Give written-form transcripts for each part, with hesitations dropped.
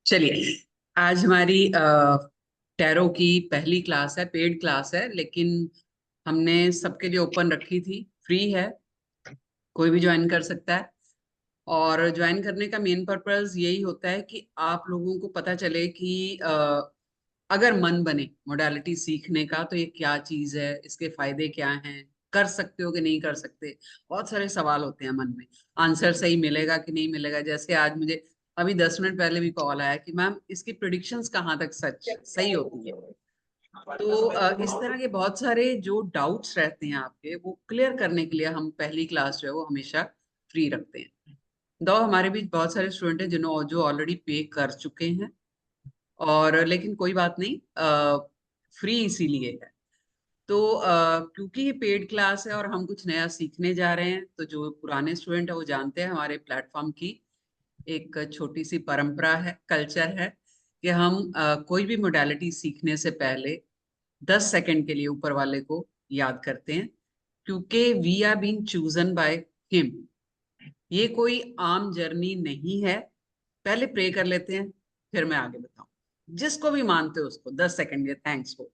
चलिए, आज हमारी टैरो की पहली क्लास है, पेड क्लास है, लेकिन हमने सबके लिए ओपन रखी थी। फ्री है, कोई भी ज्वाइन कर सकता है। और ज्वाइन करने का मेन पर्पस यही होता है कि आप लोगों को पता चले कि अगर मन बने मोडालिटी सीखने का तो ये क्या चीज है, इसके फायदे क्या हैं, कर सकते हो कि नहीं कर सकते। बहुत सारे सवाल होते हैं मन में, आंसर सही मिलेगा कि नहीं मिलेगा। जैसे आज मुझे अभी 10 मिनट पहले भी कॉल आया कि मैम इसकी प्रिडिक्शंस कहाँ तक सच सही होती है। तो इस तरह के बहुत सारे जो डाउट्स रहते हैं आपके, वो क्लियर करने के लिए हम पहली क्लास जो है वो हमेशा फ्री रखते हैं। दो हमारे बीच बहुत सारे स्टूडेंट हैं जिन्होंने जो ऑलरेडी पे कर चुके हैं, और लेकिन कोई बात नहीं, फ्री इसीलिए है। तो क्योंकि ये पेड क्लास है और हम कुछ नया सीखने जा रहे हैं, तो जो पुराने स्टूडेंट है वो जानते हैं हमारे प्लेटफॉर्म की एक छोटी सी परंपरा है, कल्चर है कि हम कोई भी मोडालिटी सीखने से पहले 10 सेकंड के लिए ऊपर वाले को याद करते हैं, क्योंकि we are being chosen by him. ये कोई आम जर्नी नहीं है। पहले प्रे कर लेते हैं, फिर मैं आगे बताऊं। जिसको भी मानते हो उसको 10 सेकंड दिए, थैंक्स फॉर।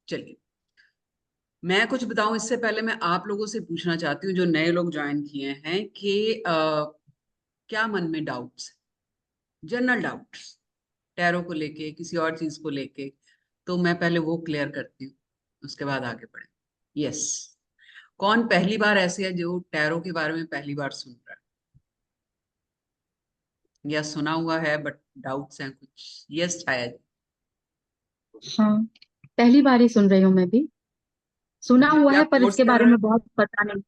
चलिए, मैं कुछ बताऊं इससे पहले मैं आप लोगों से पूछना चाहती हूँ जो नए लोग ज्वाइन किए हैं कि क्या मन में डाउट्स, जनरल डाउट्स, टैरो को लेके, किसी और चीज को लेके। तो मैं पहले वो क्लियर करती हूँ, उसके बाद आगे बढ़े। यस, कौन पहली बार ऐसे है जो टैरो के बारे में पहली बार सुन रहा है, या सुना हुआ है बट डाउट्स हैं कुछ? यस छाया जी। हाँ, पहली बार ही सुन रही हूँ मैं भी। सुना जी, हुआ क्या है पर कोर्स इसके कर बारे रहे में हैं? बहुत पता नहीं।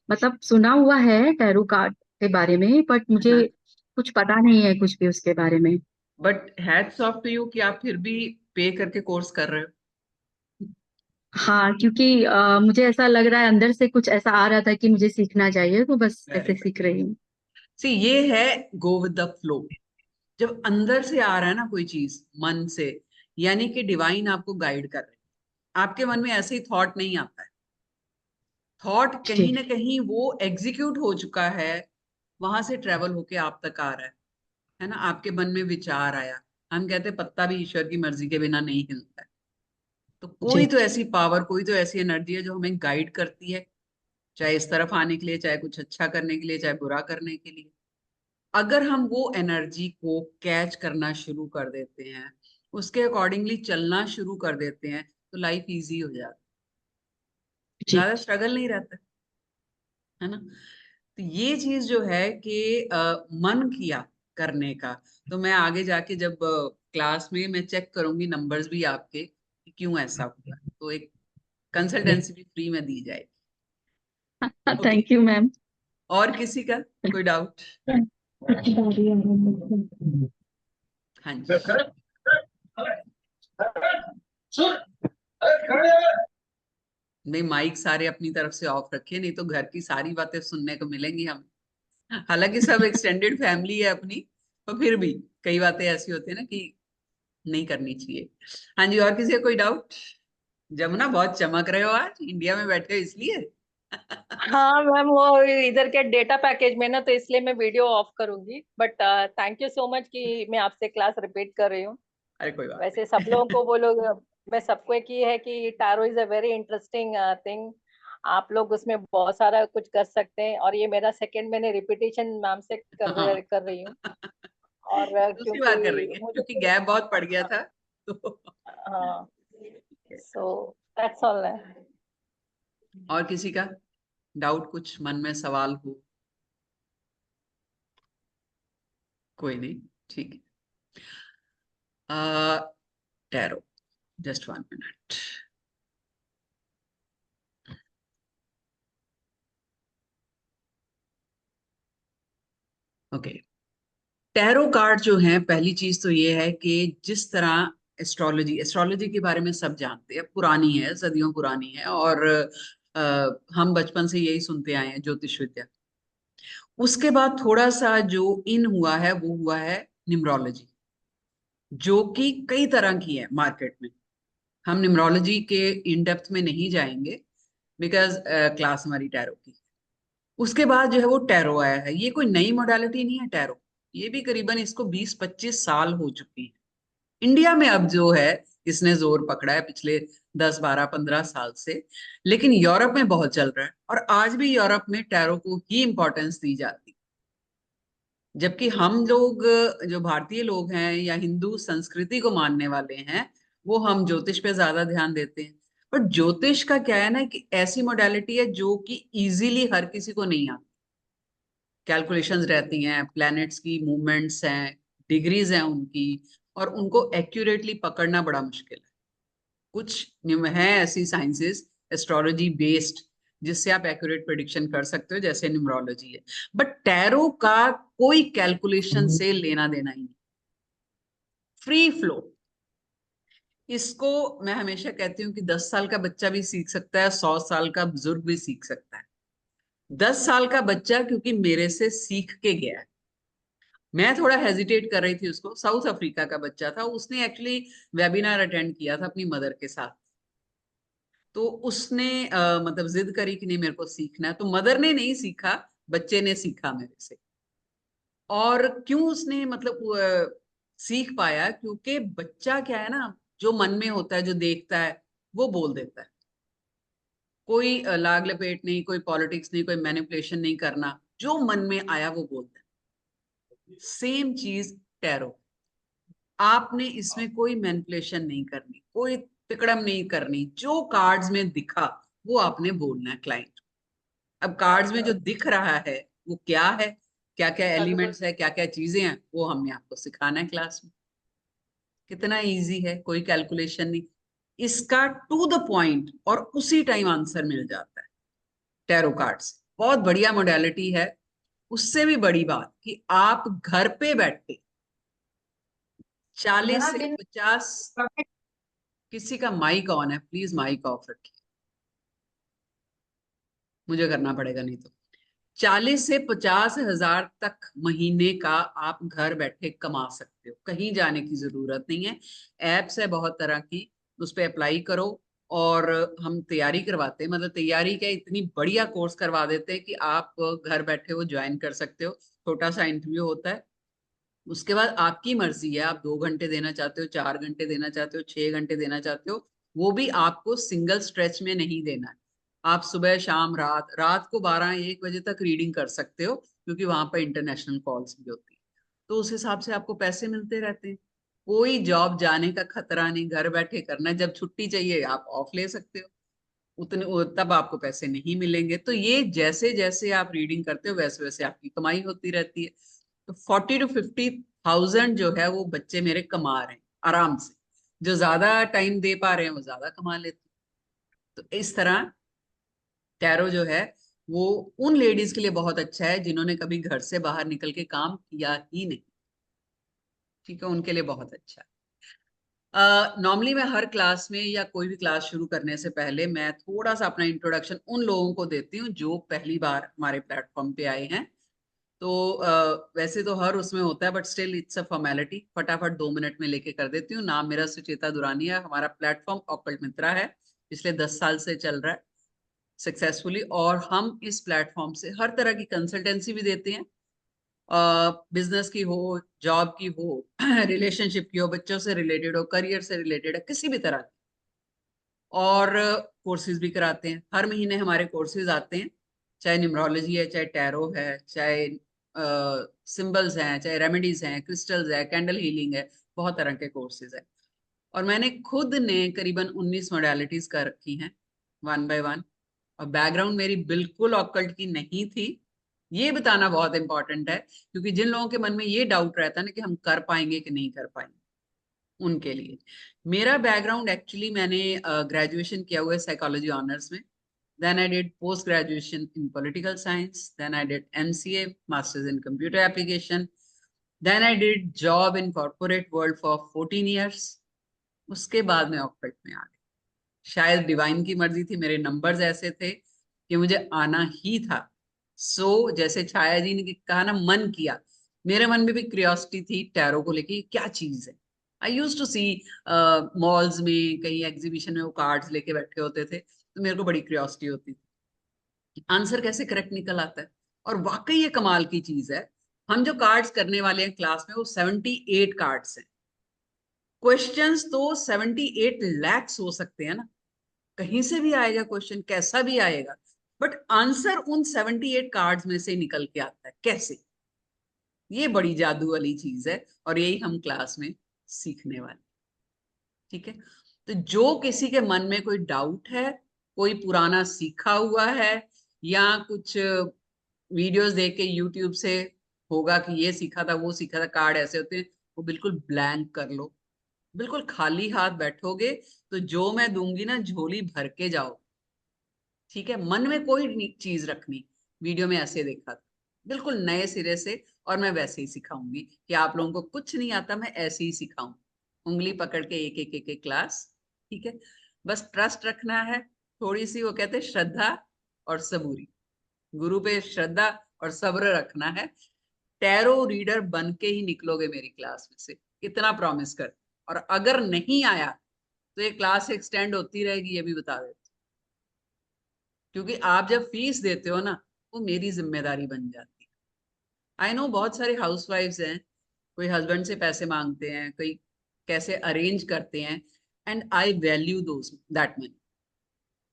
मतलब सुना हुआ है टैरो कार्ड के बारे में, बट मुझे हाँ, कुछ पता नहीं है कुछ भी उसके बारे में। But hats off to you कि आप फिर भी पे करके कोर्स कर रहे हो। हाँ, क्योंकि मुझे ऐसा लग रहा है अंदर से कुछ ऐसा आ रहा था कि मुझे सीखना चाहिए, तो बस वेरी ऐसे गुड। सीख रही हूँ। सी, ये है गो विद द फ्लो। जब अंदर से आ रहा है ना कोई चीज मन से, यानी कि डिवाइन आपको गाइड कर रहे हैं। आपके मन में ऐसे ही थॉट नहीं आता है। थॉट कहीं ठीक। ना कहीं वो एग्जीक्यूट हो चुका है, वहां से ट्रेवल होके आप तक आ रहा है ना। आपके मन में विचार आया, हम कहते हैं पत्ता भी ईश्वर की मर्जी के बिना नहीं हिलता है। तो कोई जी। तो ऐसी पावर, कोई तो ऐसी एनर्जी है जो हमें गाइड करती है, चाहे इस तरफ आने के लिए, चाहे कुछ अच्छा करने के लिए, चाहे बुरा करने के लिए। अगर हम वो एनर्जी को कैच करना शुरू कर देते हैं, उसके अकॉर्डिंगली चलना शुरू कर देते हैं, तो लाइफ इजी हो जाती है, जी। ज्यादा स्ट्रगल नहीं रहता है ना। तो ये चीज जो है कि मन किया करने का, तो मैं आगे जाके जब क्लास में मैं चेक करूंगी नंबर्स भी आपके कि क्यों ऐसा हुआ, तो एक कंसल्टेंसी भी फ्री में दी जाएगी। Okay, thank you ma'am. और किसी का कोई डाउट? हाँ जी। नहीं, माइक सारे अपनी तरफ से ऑफ रखिए, नहीं तो घर की सारी बातें सुनने को मिलेंगी हम। हालांकि सब एक्सटेंडेड फैमिली है अपनी, तो फिर भी कई बातें ऐसी होती है ना कि नहीं करनी चाहिए। हाँ जी, और किसी का कोई डाउट? जमुना बहुत चमक रहे हो आज, इंडिया में बैठे हो इसलिए। हाँ मैम, वो इधर के डेटा पैकेज में ना, तो इसलिए मैं वीडियो ऑफ करूंगी। But thank you so much कि मैं आपसे क्लास रिपीट कर रही हूँ। अरे कोई बात वैसे सब लोगों नहीं। को वो लोग, मैं सबको एक ही है कि tarot is a very interesting thing. आप लोग उसमें बहुत सारा कुछ कर सकते हैं, और ये मेरा सेकंड, मैंने रिपीटेशन मैम से हाँ, कर रही हूँ। और दूसरी बार कर रही क्योंकि है मुझे क्योंकि गैप बहुत पड़ गया हाँ, था। तो हाँ, सो दैट्स ऑल है। और किसी का डाउट, कुछ मन में सवाल हो? कोई नहीं, ठीक है। Tarot, just 1 minute. Okay, tarot card जो है, पहली चीज तो ये है कि जिस तरह एस्ट्रोलॉजी के बारे में सब जानते हैं, पुरानी है, सदियों पुरानी है, और हम बचपन से यही सुनते आए हैं, ज्योतिष विद्या। उसके बाद थोड़ा सा जो इन हुआ है वो हुआ है न्यूमरोलॉजी, जो कि कई तरह की है मार्केट में। हम न्यूमरोलॉजी के इन डेप्थ में नहीं जाएंगे बिकॉज क्लास हमारी टैरो की। उसके बाद जो है वो टैरो आया है। ये कोई नई मोडालिटी नहीं है टैरो, ये भी करीबन इसको 20-25 साल हो चुकी है। इंडिया में अब जो है इसने जोर पकड़ा है पिछले 10-12-15 साल से, लेकिन यूरोप में बहुत चल रहा है, और आज भी यूरोप में टैरो को ही इंपॉर्टेंस दी जाती है। जबकि हम लोग जो भारतीय लोग हैं या हिंदू संस्कृति को मानने वाले हैं, वो हम ज्योतिष पे ज्यादा ध्यान देते हैं। पर ज्योतिष का क्या है ना कि ऐसी मोडालिटी है जो कि इजीली हर किसी को नहीं आती। कैलकुलेशंस रहती हैं, प्लैनेट्स की मूवमेंट्स हैं, डिग्रीज हैं उनकी, और उनको एक्यूरेटली पकड़ना बड़ा मुश्किल है। कुछ हैं ऐसी साइंसेस एस्ट्रोलॉजी बेस्ड जिससे आप एक्यूरेट प्रेडिक्शन कर सकते हो, जैसे न्यूमरोलॉजी है। बट टैरो का कोई कैलकुलेशन से लेना देना ही नहीं, फ्री फ्लो। इसको मैं हमेशा कहती हूँ कि 10 साल का बच्चा भी सीख सकता है, 100 साल का बुजुर्ग भी सीख सकता है। 10 साल का बच्चा क्योंकि मेरे से सीख के गया है। मैं थोड़ा हेजिटेट कर रही थी उसको, साउथ अफ्रीका का बच्चा था, उसने एक्चुअली वेबिनार अटेंड किया था अपनी मदर के साथ। तो उसने मतलब जिद करी कि नहीं मेरे को सीखना है, तो मदर ने नहीं सीखा, बच्चे ने सीखा मेरे से। और क्यों उसने मतलब सीख पाया, क्योंकि बच्चा क्या है ना, जो मन में होता है, जो देखता है वो बोल देता है। कोई लाग लपेट नहीं, कोई पॉलिटिक्स नहीं, कोई मैनिपुलेशन नहीं करना, जो मन में आया वो बोलता है। सेम चीज टैरो, आपने इसमें कोई मैनिपुलेशन नहीं करनी, कोई तिकड़म नहीं करनी, जो कार्ड्स में दिखा वो आपने बोलना है क्लाइंट। अब कार्ड्स में जो दिख रहा है वो क्या है, क्या क्या एलिमेंट्स है, क्या क्या चीजें हैं, वो हमने आपको सिखाना है क्लास में। कितना इजी है, कोई कैलकुलेशन नहीं, इसका टू द पॉइंट और उसी टाइम आंसर मिल जाता है टैरो कार्ड्स। बहुत बढ़िया मोडालिटी है। उससे भी बड़ी बात कि आप घर पे बैठे 40 से 50, किसी का माइक ऑन है, प्लीज माइक ऑफ रखिए, मुझे करना पड़ेगा नहीं तो। 40 से 50 हजार तक महीने का आप घर बैठे कमा सकते हो, कहीं जाने की जरूरत नहीं है। एप्स है बहुत तरह की, उस पर अप्लाई करो, और हम तैयारी करवाते हैं, मतलब तैयारी क्या, इतनी बढ़िया कोर्स करवा देते हैं कि आप घर बैठे वो ज्वाइन कर सकते हो। छोटा सा इंटरव्यू होता है, उसके बाद आपकी मर्जी है, आप 2 घंटे देना चाहते हो, 4 घंटे देना चाहते हो, 6 घंटे देना चाहते हो। वो भी आपको सिंगल स्ट्रेच में नहीं देना है। आप सुबह शाम रात, रात को 12-1 बजे तक रीडिंग कर सकते हो, क्योंकि वहां पर इंटरनेशनल कॉल्स भी होती है। तो उस हिसाब से आपको पैसे मिलते रहते हैं। कोई जॉब जाने का खतरा नहीं, घर बैठे करना है। जब छुट्टी चाहिए आप ऑफ ले सकते हो, तब आपको पैसे नहीं मिलेंगे। तो ये जैसे जैसे आप रीडिंग करते हो वैसे वैसे आपकी कमाई होती रहती है। तो 40-50 थाउजेंड जो है वो बच्चे मेरे कमा रहे हैं आराम से। जो ज्यादा टाइम दे पा रहे हैं वो ज्यादा कमा लेते हैं। तो इस तरह टैरो जो है वो उन लेडीज के लिए बहुत अच्छा है जिन्होंने कभी घर से बाहर निकल के काम किया ही नहीं। ठीक है, उनके लिए बहुत अच्छा है। नॉर्मली मैं हर क्लास में या कोई भी क्लास शुरू करने से पहले मैं थोड़ा सा अपना इंट्रोडक्शन उन लोगों को देती हूँ जो पहली बार हमारे प्लेटफॉर्म पे आए हैं। तो वैसे तो हर उसमें होता है, but still it's a formality, फटाफट 2 मिनट में लेके कर देती हूँ। नाम मेरा सुचेता दुरानी है, हमारा प्लेटफॉर्म ऑकल्ट मित्रा है, पिछले 10 साल से चल रहा है सक्सेसफुली। और हम इस प्लेटफॉर्म से हर तरह की कंसल्टेंसी भी देते हैं, बिजनेस की हो, जॉब की हो, रिलेशनशिप की हो, बच्चों से रिलेटेड हो, करियर से रिलेटेड है, किसी भी तरह की। और कोर्सेज भी कराते हैं, हर महीने हमारे कोर्सेज आते हैं, चाहे न्यूमरोलॉजी है, चाहे टैरो है, चाहे सिंबल्स हैं, चाहे रेमेडीज हैं, क्रिस्टल्स है, कैंडल हीलिंग है, बहुत तरह के कोर्सेज है। और मैंने खुद ने करीबन 19 मोडालिटीज कर रखी हैं, 1 बाय 1। और बैकग्राउंड मेरी बिल्कुल ऑकल्ट की नहीं थी, ये बताना बहुत इंपॉर्टेंट है, क्योंकि जिन लोगों के मन में ये डाउट रहता है ना कि हम कर पाएंगे कि नहीं कर पाएंगे, उनके लिए मेरा बैकग्राउंड एक्चुअली, मैंने ग्रेजुएशन किया हुआ है साइकोलॉजी ऑनर्स में। Then I did post graduation in political science, then I did MCA, masters in computer application, then I did job in corporate world for 14 years, उसके बाद मैं ऑक्टेट में आ गई। शायद डिवाइन की मर्जी थी, मेरे नंबर्स ऐसे थे कि मुझे आना ही था। सो जैसे छाया जी ने कहा ना, मन किया, मेरे मन में भी क्यूरियोसिटी थी टैरो को लेके, क्या चीज है। आई यूज टू सी मॉल्स में, कहीं एग्जीबिशन में वो कार्ड्स लेके बैठे होते थे, तो मेरे को बड़ी क्यूरियोसिटी होती थी आंसर कैसे करेक्ट निकल आता है। और वाकई ये कमाल की चीज है, हम जो कार्ड्स करने वाले हैं क्लास में वो 78 कार्ड्स हैं। क्वेश्चंस तो 78 लैक्स हो सकते हैं ना, कहीं से भी आएगा क्वेश्चन, कैसा भी आएगा, बट आंसर उन 78 कार्ड्स में से निकल के आता है कैसे। ये बड़ी जादू वाली चीज है और यही हम क्लास में सीखने वाले। ठीक है, तो जो किसी के मन में कोई डाउट है, कोई पुराना सीखा हुआ है, या कुछ वीडियोस देख के यूट्यूब से होगा कि ये सीखा था वो सीखा था, कार्ड ऐसे होते हैं, वो बिल्कुल ब्लैंक कर लो। बिल्कुल खाली हाथ बैठोगे तो जो मैं दूंगी ना, झोली भर के जाओ। ठीक है, मन में कोई चीज रखनी, वीडियो में ऐसे देखा था, बिल्कुल नए सिरे से, और मैं वैसे ही सिखाऊंगी कि आप लोगों को कुछ नहीं आता, मैं ऐसे ही सिखाऊं, उंगली पकड़ के एक एक एक एक क्लास। ठीक है, बस ट्रस्ट रखना है, थोड़ी सी वो कहते हैं श्रद्धा और सबूरी, गुरु पे श्रद्धा और सब्र रखना है। टैरो रीडर बन के ही निकलोगे मेरी क्लास में से, इतना प्रॉमिस कर। और अगर नहीं आया तो ये क्लास एक्सटेंड होती रहेगी, ये भी बता देते, क्योंकि आप जब फीस देते हो ना, वो मेरी जिम्मेदारी बन जाती है। आई नो बहुत सारे हाउसवाइफ्स हैं, कोई हस्बैंड से पैसे मांगते हैं, कोई कैसे अरेंज करते हैं, and I value those that money.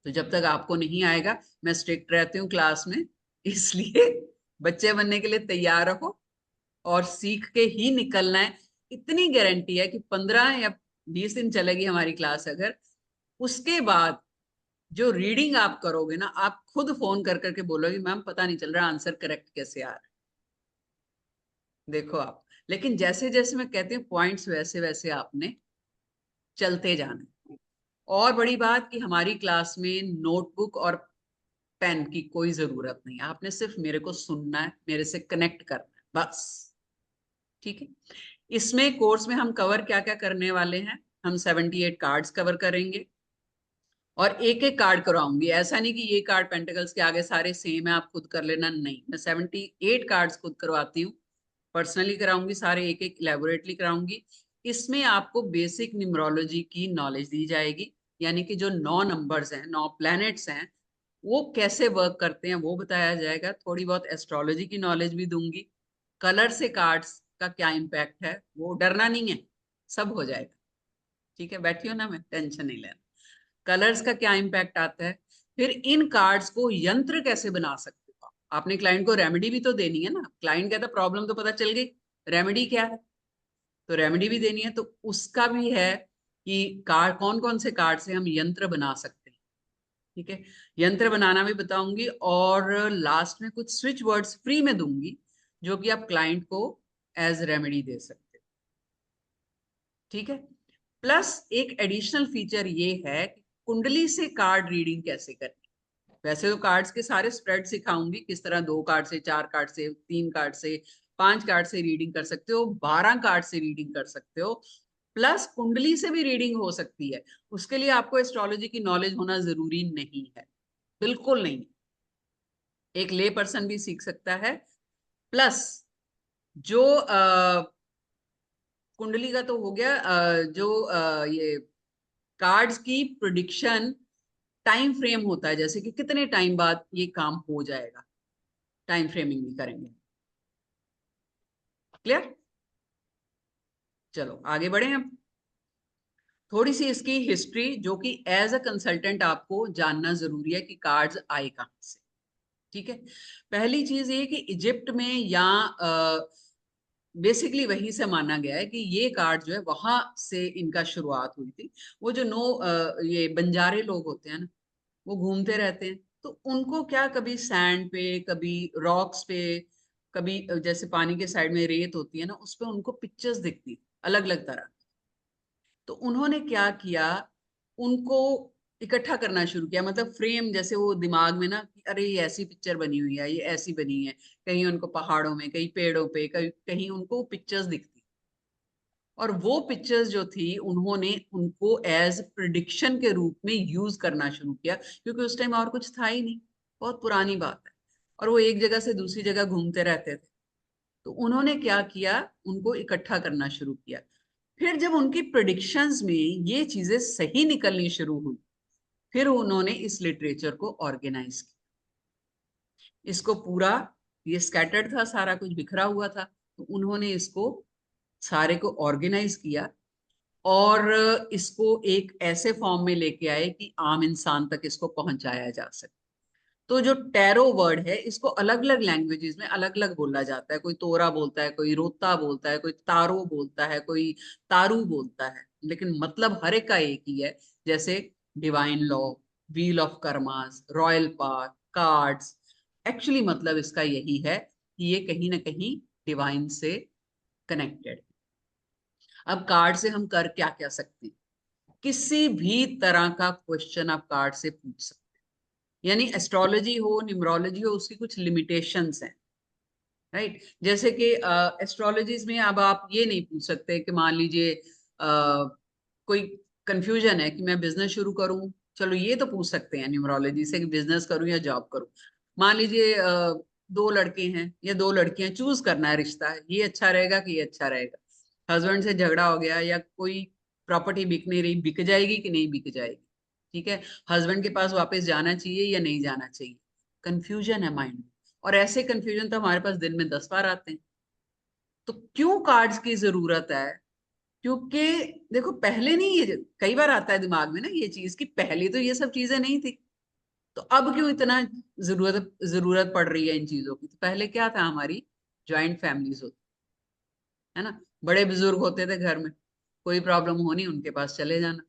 तो जब तक आपको नहीं आएगा, मैं स्ट्रिक्ट रहती हूँ क्लास में, इसलिए बच्चे बनने के लिए तैयार रहो और सीख के ही निकलना है। इतनी गारंटी है कि 15 या 20 दिन चलेगी हमारी क्लास, अगर उसके बाद जो रीडिंग आप करोगे ना, आप खुद फोन कर करके बोलोगे मैम पता नहीं चल रहा आंसर करेक्ट कैसे आ रहा है। देखो आप, लेकिन जैसे जैसे मैं कहती हूँ पॉइंट्स वैसे वैसे आपने चलते जाना है। और बड़ी बात कि हमारी क्लास में नोटबुक और पेन की कोई जरूरत नहीं, आपने सिर्फ मेरे को सुनना है, मेरे से कनेक्ट करना है, बस। ठीक है, इसमें कोर्स में हम कवर क्या क्या करने वाले हैं, हम 78 कार्ड्स कवर करेंगे, और एक एक कार्ड करवाऊंगी। ऐसा नहीं कि ये कार्ड पेंटिकल्स के आगे सारे सेम है आप खुद कर लेना, नहीं, मैं 78 कार्ड्स खुद करवाती हूँ, पर्सनली कराऊंगी सारे, एक एक इलेबोरेटली कराऊंगी। इसमें आपको बेसिक न्यूमरोलॉजी की नॉलेज दी जाएगी, यानी कि जो 9 नंबर्स हैं, 9 प्लैनेट्स हैं, वो कैसे वर्क करते हैं वो बताया जाएगा। थोड़ी बहुत एस्ट्रोलॉजी की नॉलेज भी दूंगी। कलर से कार्ड्स का क्या इम्पैक्ट है, वो डरना नहीं है, सब हो जाएगा। ठीक है, बैठियो ना, मैं टेंशन नहीं लेना। कलर्स का क्या इम्पैक्ट आता है, फिर इन कार्ड्स को यंत्र कैसे बना सकते हो। आपने क्लाइंट को रेमेडी भी तो देनी है ना, क्लाइंट कहता प्रॉब्लम तो पता चल गई, रेमेडी क्या है, तो रेमेडी भी देनी है, तो उसका भी है कि कार्ड कौन कौन से कार्ड से हम यंत्र बना सकते हैं। ठीक है, यंत्र बनाना भी बताऊंगी, और लास्ट में कुछ स्विच वर्ड्स फ्री में दूंगी जो कि आप क्लाइंट को एज रेमेडी दे सकते हैं। ठीक है, प्लस एक एडिशनल फीचर ये है कि कुंडली से कार्ड रीडिंग कैसे करनी। वैसे तो कार्ड्स के सारे स्प्रेड सिखाऊंगी, किस तरह 2 कार्ड से, 4 कार्ड से, 3 कार्ड से, 5 कार्ड से रीडिंग कर सकते हो, 12 कार्ड से रीडिंग कर सकते हो, प्लस कुंडली से भी रीडिंग हो सकती है। उसके लिए आपको एस्ट्रोलॉजी की नॉलेज होना जरूरी नहीं है, बिल्कुल नहीं, एक ले पर्सन भी सीख सकता है। प्लस जो कुंडली का तो हो गया, जो ये कार्ड्स की प्रिडिक्शन टाइम फ्रेम होता है, जैसे कि कितने टाइम बाद ये काम हो जाएगा, टाइम फ्रेमिंग भी करेंगे। क्लियर, चलो आगे बढ़े हम। थोड़ी सी इसकी हिस्ट्री जो कि एज अ कंसल्टेंट आपको जानना जरूरी है कि कार्ड्स आए कहां से। ठीक है, पहली चीज ये कि इजिप्ट में या बेसिकली वहीं से माना गया है कि ये कार्ड जो है वहां से इनका शुरुआत हुई थी। वो जो ये बंजारे लोग होते हैं ना, वो घूमते रहते हैं, तो उनको क्या कभी सैंड पे, कभी रॉक्स पे, कभी जैसे पानी के साइड में रेत होती है ना, उस पे उनको पिक्चर्स दिखती अलग अलग तरह। तो उन्होंने क्या किया, उनको इकट्ठा करना शुरू किया, मतलब फ्रेम, जैसे वो दिमाग में ना कि अरे ये ऐसी पिक्चर बनी हुई है, ये ऐसी बनी है, कहीं उनको पहाड़ों में, कहीं पेड़ों पे, कहीं कहीं उनको पिक्चर्स दिखती। और वो पिक्चर्स जो थी उन्होंने उनको एज प्रिडिक्शन के रूप में यूज करना शुरू किया, क्योंकि उस टाइम और कुछ था ही नहीं, बहुत पुरानी बात है, और वो एक जगह से दूसरी जगह घूमते रहते थे। तो उन्होंने क्या किया, उनको इकट्ठा करना शुरू किया। फिर जब उनकी प्रिडिक्शंस में ये चीजें सही निकलनी शुरू हुई, फिर उन्होंने इस लिटरेचर को ऑर्गेनाइज किया। इसको पूरा, ये स्कैटर्ड था, सारा कुछ बिखरा हुआ था, तो उन्होंने इसको सारे को ऑर्गेनाइज किया और इसको एक ऐसे फॉर्म में लेके आए कि आम इंसान तक इसको पहुंचाया जा सके। तो जो टैरो वर्ड है, इसको अलग अलग लैंग्वेजेस में अलग अलग बोला जाता है। कोई तोरा बोलता है, कोई रोता बोलता है, कोई तारो बोलता है, कोई तारू बोलता है, लेकिन मतलब हर एक का एक ही है। जैसे divine law, wheel of karmas, royal path, cards, actually मतलब इसका यही है कि ये कहीं ना कहीं डिवाइन से कनेक्टेड। अब कार्ड से हम कर क्या क्या सकते हैं? किसी भी तरह का क्वेश्चन आप कार्ड से पूछ सकते हैं। यानी एस्ट्रोलॉजी हो, न्यूमरोलॉजी हो, उसकी कुछ लिमिटेशंस हैं, राइट। जैसे कि एस्ट्रोलॉजीज में अब आप ये नहीं पूछ सकते कि मान लीजिए कोई कंफ्यूजन है कि मैं बिजनेस शुरू करूं, चलो ये तो पूछ सकते हैं न्यूमरोलॉजी से कि बिजनेस करूं या जॉब करूं। मान लीजिए दो लड़के हैं या दो लड़कियां, चूज करना है रिश्ता, ये अच्छा रहेगा कि ये अच्छा रहेगा। हस्बैंड से झगड़ा हो गया या कोई प्रॉपर्टी बिक नहीं रही, बिक जाएगी कि नहीं बिक जाएगी, ठीक है। हस्बैंड के पास वापस जाना चाहिए या नहीं जाना चाहिए, कंफ्यूजन है माइंड में। और ऐसे कंफ्यूजन तो हमारे पास दिन में 10 बार आते हैं। तो क्यों कार्ड्स की जरूरत है? क्योंकि देखो, पहले नहीं, ये कई बार आता है दिमाग में ना ये चीज कि पहले तो ये सब चीजें नहीं थी, तो अब क्यों इतना जरूरत जरूरत पड़ रही है इन चीजों की। तो पहले क्या था, हमारी ज्वाइंट फैमिलीज होती है ना, बड़े बुजुर्ग होते थे घर में, कोई प्रॉब्लम होनी उनके पास चले जाना।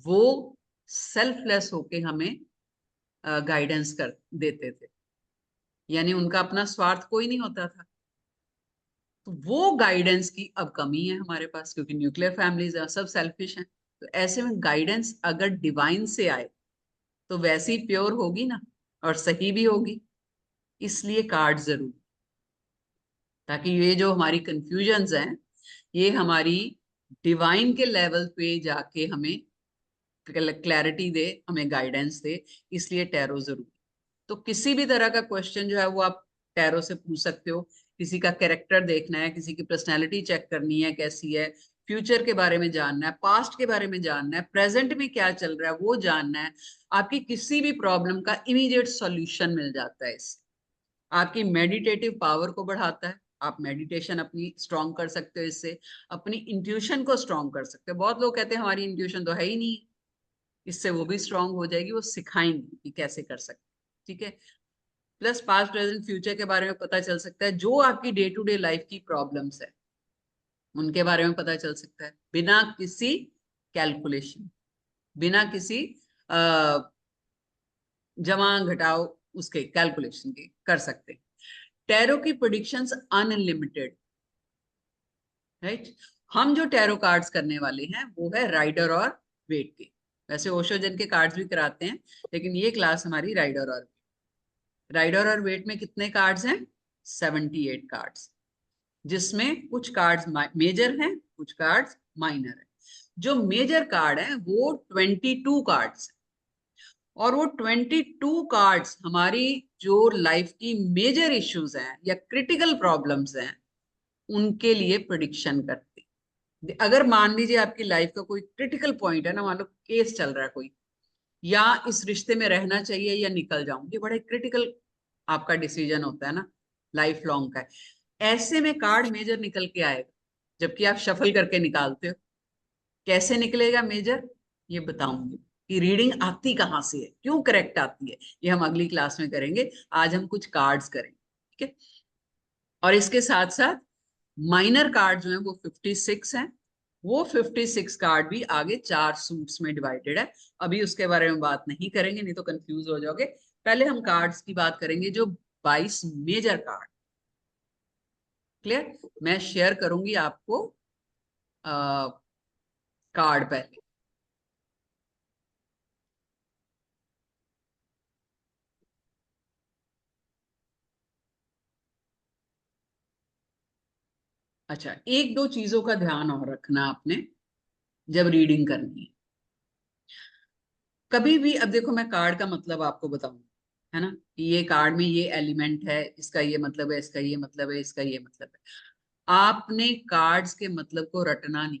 वो सेल्फलेस होके हमें गाइडेंस कर देते थे, यानी उनका अपना स्वार्थ कोई नहीं होता था। तो वो गाइडेंस की अब कमी है हमारे पास, क्योंकि न्यूक्लियर फैमिलीज है, सब सेल्फिश हैं। तो ऐसे में गाइडेंस अगर डिवाइन से आए तो वैसी प्योर होगी ना, और सही भी होगी। इसलिए कार्ड जरूर, ताकि ये जो हमारी कंफ्यूजन्स हैं, ये हमारी डिवाइन के लेवल पे जाके हमें क्लैरिटी दे, हमें गाइडेंस दे। इसलिए टैरो जरूरी। तो किसी भी तरह का क्वेश्चन जो है वो आप टैरो से पूछ सकते हो। किसी का कैरेक्टर देखना है, किसी की पर्सनैलिटी चेक करनी है कैसी है, फ्यूचर के बारे में जानना है, पास्ट के बारे में जानना है, प्रेजेंट में क्या चल रहा है वो जानना है। आपकी किसी भी प्रॉब्लम का इमीडिएट सॉल्यूशन मिल जाता है इससे। आपकी मेडिटेटिव पावर को बढ़ाता है, आप मेडिटेशन अपनी स्ट्रांग कर सकते हो इससे। अपनी इंट्यूशन को स्ट्रांग कर सकते हो। बहुत लोग कहते हैं हमारी इंट्यूशन तो है ही नहीं, इससे वो भी स्ट्रांग हो जाएगी, वो सिखाएंगे कि कैसे कर सकते हैं, ठीक है। प्लस पास्ट प्रेजेंट फ्यूचर के बारे में पता चल सकता है। जो आपकी डे टू डे लाइफ की प्रॉब्लम्स है उनके बारे में पता चल सकता है, बिना किसी कैलकुलेशन, बिना किसी आ, जमा घटाओ उसके कैलकुलेशन के कर सकते हैं। टैरो की प्रेडिक्शंस अनलिमिटेड, राइट। हम जो टैरो कार्ड्स करने वाले हैं वो है राइडर और वेट के। वैसे ओशो जन के कार्ड्स भी कराते हैं, लेकिन ये क्लास हमारी राइडर और वेट में कितने कार्ड्स हैं? 78 कार्ड्स, जिसमें कुछ कार्ड्स मेजर हैं, कुछ कार्ड्स माइनर हैं। जो मेजर कार्ड है वो 22 कार्ड्स, और वो 22 कार्ड्स हमारी जो लाइफ की मेजर इश्यूज हैं या क्रिटिकल प्रॉब्लम्स हैं उनके लिए प्रिडिक्शन करते हैं। अगर मान लीजिए आपकी लाइफ का कोई क्रिटिकल पॉइंट है ना, मान लो केस चल रहा है कोई, या इस रिश्ते में रहना चाहिए या निकल जाऊं, ये बड़ा क्रिटिकल आपका डिसीजन होता है ना, लाइफ लॉन्ग का है। ऐसे में कार्ड मेजर निकल के आएगा, जबकि आप शफल करके निकालते हो। कैसे निकलेगा मेजर, ये बताऊंगी कि रीडिंग आती कहाँ से है, क्यों करेक्ट आती है, ये हम अगली क्लास में करेंगे। आज हम कुछ कार्ड्स करेंगे, ठीक है। और इसके साथ साथ माइनर कार्ड जो है वो 56 हैं। वो 56 कार्ड भी आगे 4 सूट्स में डिवाइडेड है। अभी उसके बारे में बात नहीं करेंगे, नहीं तो कंफ्यूज हो जाओगे। पहले हम कार्ड्स की बात करेंगे, जो 22 मेजर कार्ड। क्लियर? मैं शेयर करूंगी आपको कार्ड पहले। अच्छा, एक दो चीजों का ध्यान और रखना आपने जब रीडिंग करनी है। कभी भी, अब देखो मैं कार्ड का मतलब आपको बताऊं, है ना, कि ये कार्ड में ये एलिमेंट है, इसका ये मतलब है, इसका ये मतलब है, इसका ये मतलब है। आपने कार्ड्स के मतलब को रटना नहीं,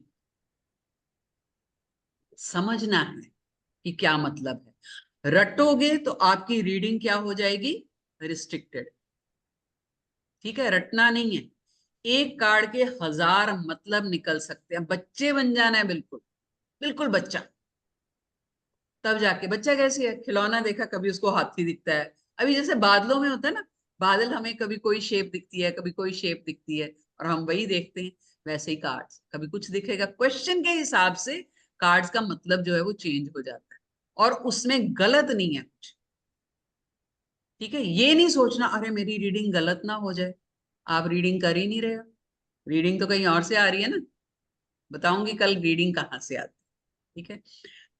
समझना है कि क्या मतलब है। रटोगे तो आपकी रीडिंग क्या हो जाएगी, रिस्ट्रिक्टेड। ठीक है, रटना नहीं है। एक कार्ड के 1000 मतलब निकल सकते हैं, बच्चे बन जाना है, बिल्कुल बिल्कुल बच्चा। तब जाके बच्चा कैसे है, खिलौना देखा, कभी उसको हाथी दिखता है। अभी जैसे बादलों में होता है ना, बादल हमें कभी कोई शेप दिखती है, कभी कोई शेप दिखती है, और हम वही देखते हैं। वैसे ही कार्ड्स, कभी कुछ दिखेगा, क्वेश्चन के हिसाब से कार्ड्स का मतलब जो है वो चेंज हो जाता है, और उसमें गलत नहीं है कुछ। ठीक है, ये नहीं सोचना अरे मेरी रीडिंग गलत ना हो जाए। आप रीडिंग कर ही नहीं रहे हो, रीडिंग तो कहीं और से आ रही है ना। बताऊंगी कल रीडिंग कहाँ से आती है। ठीक है,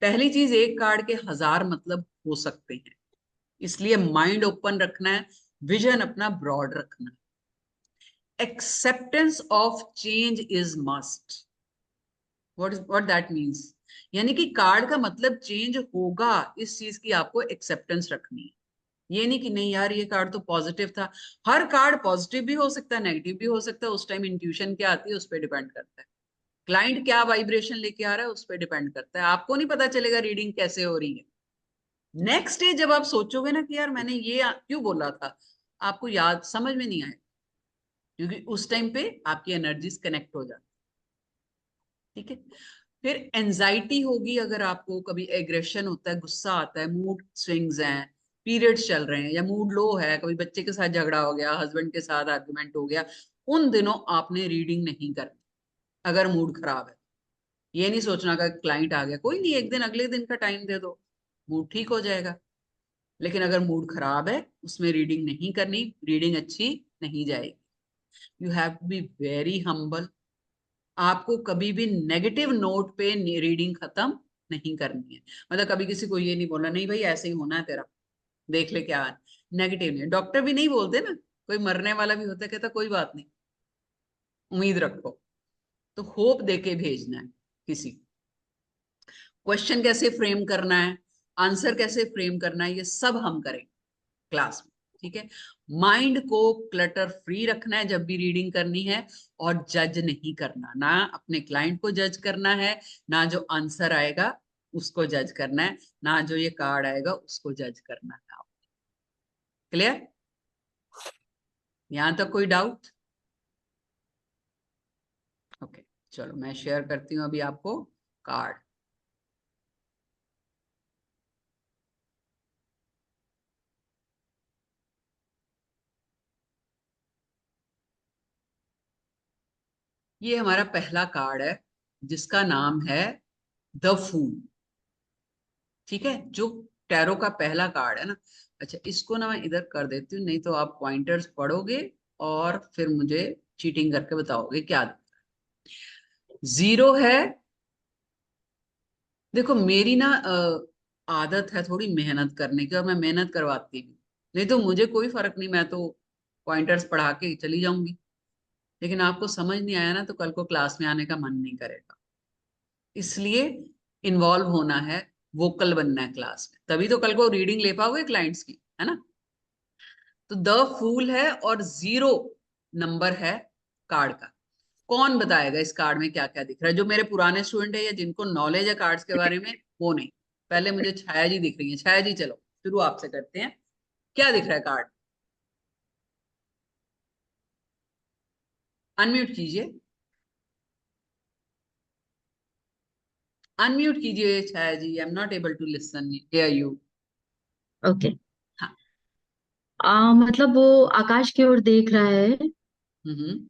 पहली चीज, एक कार्ड के 1000 मतलब हो सकते हैं, इसलिए माइंड ओपन रखना है, विजन अपना ब्रॉड रखना है। Acceptance of change is must. What that means, यानी कि कार्ड का मतलब चेंज होगा, इस चीज की आपको एक्सेप्टेंस रखनी है। ये नहीं कि नहीं यार ये कार्ड तो पॉजिटिव था। हर कार्ड पॉजिटिव भी हो सकता है, नेगेटिव भी हो सकता है, उस टाइम इंट्यूशन क्या आती है उस पर डिपेंड करता है। क्लाइंट क्या वाइब्रेशन लेके आ रहा है उस पर डिपेंड करता है, आपको नहीं पता चलेगा रीडिंग कैसे हो रही है। नेक्स्ट डे जब आप सोचोगे ना कि यार मैंने ये क्यों बोला था, आपको याद समझ में नहीं आए, क्योंकि उस टाइम पे आपकी एनर्जीज कनेक्ट हो जाती। ठीक है, फिर एंजाइटी होगी, अगर आपको कभी एग्रेशन होता है, गुस्सा आता है, मूड स्विंग्स हैं, पीरियड्स चल रहे हैं, या मूड लो है, कभी बच्चे के साथ झगड़ा हो गया, हस्बैंड के साथ आर्गुमेंट हो गया, उन दिनों आपने रीडिंग नहीं करनी। अगर मूड खराब है, ये नहीं सोचना का क्लाइंट आ गया, कोई नहीं, एक दिन अगले दिन का टाइम दे दो, मूड ठीक हो जाएगा। लेकिन अगर मूड खराब है, उसमें रीडिंग नहीं करनी, रीडिंग अच्छी नहीं जाएगी। You have to be very humble. आपको कभी भी नेगेटिव नोट पे रीडिंग खत्म नहीं करनी है। मतलब कभी किसी को ये नहीं बोलना नहीं भाई ऐसे ही होना है तेरा, देख ले क्या है। नेगेटिव नहीं, डॉक्टर भी नहीं बोलते ना, कोई मरने वाला भी होता है, कहता कोई बात नहीं, उम्मीद रखो। तो होप देके भेजना है किसी को। क्वेश्चन कैसे फ्रेम करना है, आंसर कैसे फ्रेम करना है, ये सब हम करेंगे क्लास में। ठीक है, माइंड को क्लटर फ्री रखना है जब भी रीडिंग करनी है, और जज नहीं करना, ना अपने क्लाइंट को जज करना है, ना जो आंसर आएगा उसको जज करना है, ना जो ये कार्ड आएगा उसको जज करना है। क्लियर, यहां तक कोई डाउट? ओके, चलो मैं शेयर करती हूँ अभी आपको कार्ड। ये हमारा पहला कार्ड है, जिसका नाम है द फूल। ठीक है, जो टैरो का पहला कार्ड है ना। अच्छा, इसको ना मैं इधर कर देती हूँ, नहीं तो आप पॉइंटर्स पढ़ोगे और फिर मुझे चीटिंग करके बताओगे क्या। जीरो है। देखो मेरी ना आदत है थोड़ी मेहनत करने की, और मैं मेहनत करवाती भी, नहीं तो मुझे कोई फर्क नहीं, मैं तो पॉइंटर्स पढ़ा के चली जाऊंगी। लेकिन आपको समझ नहीं आया ना, तो कल को क्लास में आने का मन नहीं करेगा। इसलिए इन्वॉल्व होना है, वोकल बनना है क्लास में, तभी तो कल को रीडिंग ले पाओगे क्लाइंट्स की, है ना। तो द फूल है और 0 नंबर है कार्ड का। कौन बताएगा इस कार्ड में क्या क्या दिख रहा है, जो मेरे पुराने स्टूडेंट है या जिनको नॉलेज है कार्ड्स के बारे में, वो नहीं। पहले मुझे छाया जी दिख रही है, छाया जी चलो शुरू आपसे करते हैं, क्या दिख रहा है कार्ड? अनम्यूट कीजिए, अनम्यूट कीजिए Chhaya ji, I am not able to listen here you. Okay. हाँ। मतलब वो आकाश की ओर देख रहा है हम्म।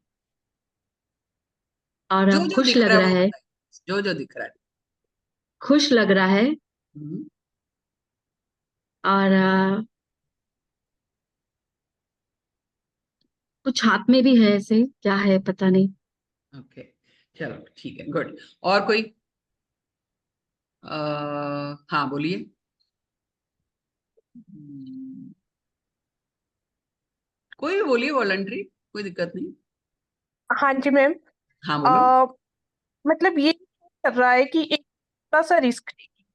और जो जो खुश दिख लग रहा है रहा वो है। बताइए, जो जो दिख रहा है। खुश लग रहा है। हम्म। और कुछ हाथ में भी है, ऐसे क्या है पता नहीं। ओके, चलो ठीक है, गुड। और कोई? हाँ बोलिए। हम्म, कोई भी बोलिए, वॉलंटरी, कोई दिक्कत नहीं। हाँ जी मैम। हाँ बोलो। अ, मतलब ये कर रहा है कि एक थोड़ा सा रिस्क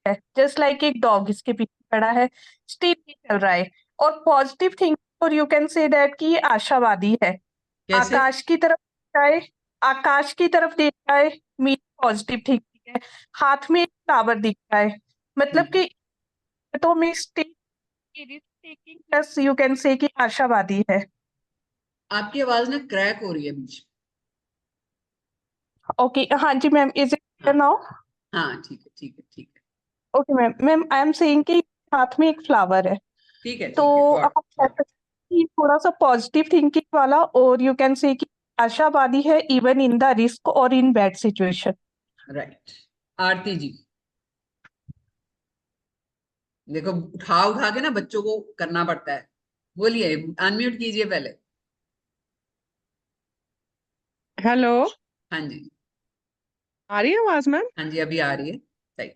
है, जस्ट लाइक एक डॉग इसके पीछे खड़ा है, स्टिल ये चल रहा है। और पॉजिटिव थिंक, और यू कैन से दैट कि ये आशावादी है। कैसे? आकाश की तरफ देख रहा है, आकाश की तरफ देख रहा है, मीन पॉजिटिव थिंकिंग है। हाथ में एक फ्लावर दिख रहा है, मतलब हम्म, कि तो में still risk taking plus you can say कि आशावादी है। आपकी आवाज ना क्रैक हो रही है बीच ओके, हाँ जी मैम, इज इट में। हाँ क्लियर नाउ? हाँ, ठीक है ठीक है ठीक है। Okay ma'am, ma'am I am saying कि हाथ में एक फ्लावर है। ठीक है तो ठीक है, गॉट। आप कह सकते हैं कि थोड़ा सा पॉजिटिव थिंकिंग वाला, और यू कैन से कि आशावादी है इवन इन द रिस्क और इन बैड सिचुएशन। राइट। आरती जी, देखो उठा उठा के ना बच्चों को करना पड़ता है। बोलिए, अनम्यूट कीजिए पहले। हेलो। हाँ जी। आ रही है आवाज मैम? हाँ जी, अभी आ रही है सही।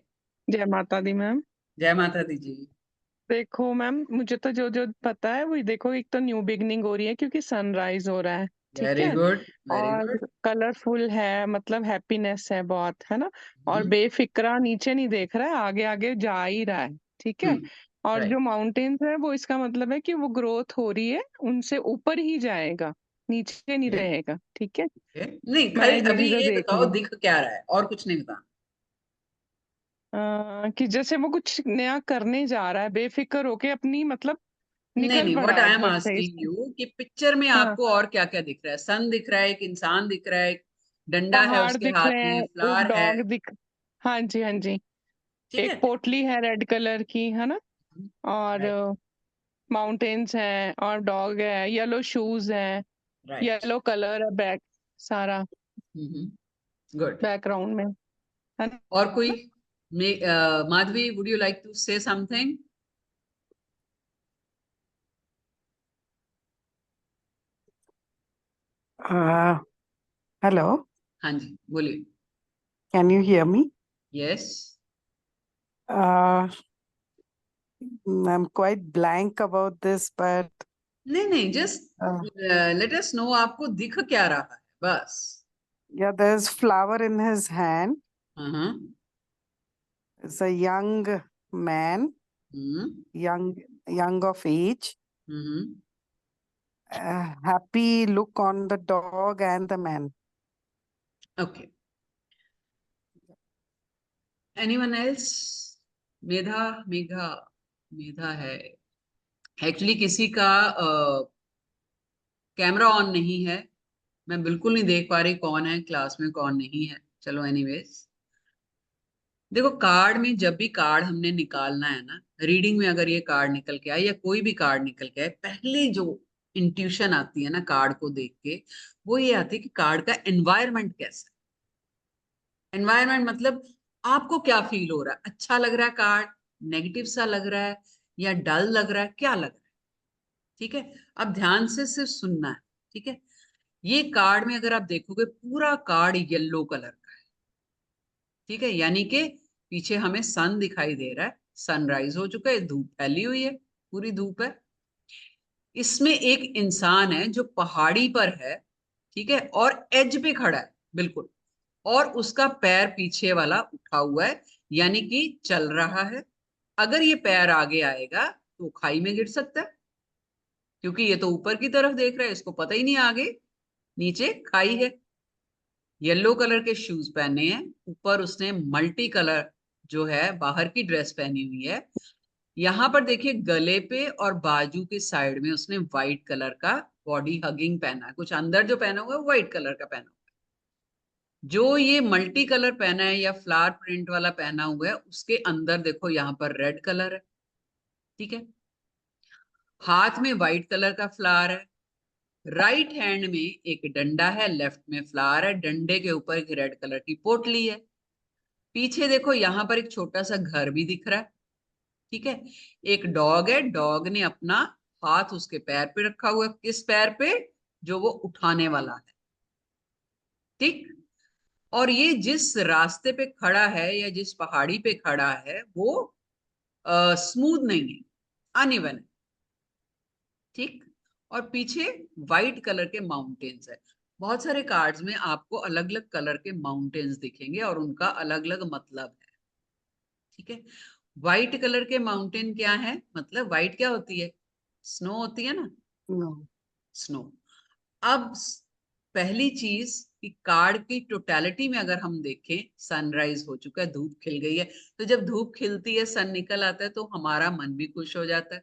जय माता दी मैम। जय माता दी जी। देखो मैम, मुझे तो जो जो पता है वो देखो, एक तो न्यू बिगनिंग हो रही है क्योंकि सनराइज हो रहा है, ठीक वेरी है। गुड वेरी और गुड। कलरफुल है, मतलब हैप्पीनेस है बहुत, है ना। और बेफिक्रा नीचे नहीं देख रहा है, आगे आगे जा ही रहा है, ठीक है। और जो राइट। माउंटेन्स है वो इसका मतलब है कि वो ग्रोथ हो रही है, उनसे ऊपर ही जाएगा, नीचे नहीं रहेगा, ठीक है। नहीं, खाली मैंने ये अभी चीजें ये देख बताओ ली। दिख क्या रहा है, और कुछ नहीं बताना। कि जैसे वो कुछ नया करने जा रहा है, बेफिक्र होके अपनी, मतलब नहीं निकल नहीं, पड़ा व्हाट है आई एम घर से आस्किंग इसमें। यू कि पिक्चर में हाँ, आपको और क्या क्या दिख रहा है? सन दिख रहा है, एक इंसान दिख रहा है, एक डंडा है पहाड़ उसके दिख हाथ रहे हैं, में, एक फ्लावर है। डॉग दिख। हाँ जी, हाँ जी। ठीक एक है। पोटली है रेड कलर की, है ना। और राइट माउंटेन्स हैं और डॉग है, येलो शूज है, राइट। येलो कलर है बैक, सारा गुड। बैकग्राउंड में, है और कोई? ना। Madhavi, would you like to say something? Uh, Hello, हाँ जी बोलिए। can you hear me? Yes. Uh, I'm quite blank about this, but नहीं नहीं, just uh, let us know आपको दिख क्या रहा है, बस। yeah, there's flower in his hand. हाँ। It's a young man, hmm young of age. Hmm. Happy look on the dog and the man. Okay, anyone else? Medha, Megha, Medha है। Actually किसी का कैमरा ऑन नहीं है, मैं बिल्कुल नहीं देख पा रही कौन है क्लास में कौन नहीं है। चलो एनीवेज, देखो कार्ड में जब भी कार्ड हमने निकालना है ना, रीडिंग में अगर ये कार्ड निकल के आए या कोई भी कार्ड निकल के आए, पहले जो इंट्यूशन आती है ना कार्ड को देख के, वो ये आती है कि कार्ड का एनवायरनमेंट कैसा है। एनवायरनमेंट मतलब आपको क्या फील हो रहा है? अच्छा लग रहा है कार्ड, नेगेटिव सा लग रहा है, या डल लग रहा है, क्या लग रहा है? ठीक है। अब ध्यान से सिर्फ सुनना है, ठीक है। ये कार्ड में अगर आप देखोगे पूरा कार्ड येलो कलर का है, ठीक है, यानी कि पीछे हमें सन दिखाई दे रहा है, सनराइज हो चुका है, धूप फैली हुई है, पूरी धूप है। इसमें एक इंसान है जो पहाड़ी पर है, ठीक है, और एज पे खड़ा है बिल्कुल, और उसका पैर पीछे वाला उठा हुआ है, यानी कि चल रहा है। अगर ये पैर आगे आएगा तो खाई में गिर सकता है, क्योंकि ये तो ऊपर की तरफ देख रहा है, इसको पता ही नहीं आगे नीचे खाई है। येलो कलर के शूज पहने हैं, ऊपर उसने मल्टी कलर जो है बाहर की ड्रेस पहनी हुई है। यहाँ पर देखिए गले पे और बाजू के साइड में उसने व्हाइट कलर का बॉडी हगिंग पहना है, कुछ अंदर जो पहना हुआ है व्हाइट कलर का पहना हुआ है। जो ये मल्टी कलर पहना है या फ्लावर प्रिंट वाला पहना हुआ है, उसके अंदर देखो यहाँ पर रेड कलर है, ठीक है। हाथ में व्हाइट कलर का फ्लावर है, राइट हैंड में एक डंडा है, लेफ्ट में फ्लावर है, डंडे के ऊपर एक रेड कलर की पोटली है। पीछे देखो यहाँ पर एक छोटा सा घर भी दिख रहा है, ठीक है। एक डॉग है, डॉग ने अपना हाथ उसके पैर पे रखा हुआ है, किस पैर पे? जो वो उठाने वाला है, ठीक। और ये जिस रास्ते पे खड़ा है या जिस पहाड़ी पे खड़ा है वो स्मूथ नहीं है, अनइवन है, ठीक। और पीछे व्हाइट कलर के माउंटेन्स है। बहुत सारे कार्ड्स में आपको अलग अलग कलर के माउंटेन्स दिखेंगे और उनका अलग अलग मतलब है, ठीक है। व्हाइट कलर के माउंटेन क्या है, मतलब व्हाइट क्या होती है, स्नो होती है ना, No. स्नो। अब पहली चीज कि कार्ड की टोटलिटी में अगर हम देखें, सनराइज हो चुका है, धूप खिल गई है, तो जब धूप खिलती है, सन निकल आता है, तो हमारा मन भी खुश हो जाता है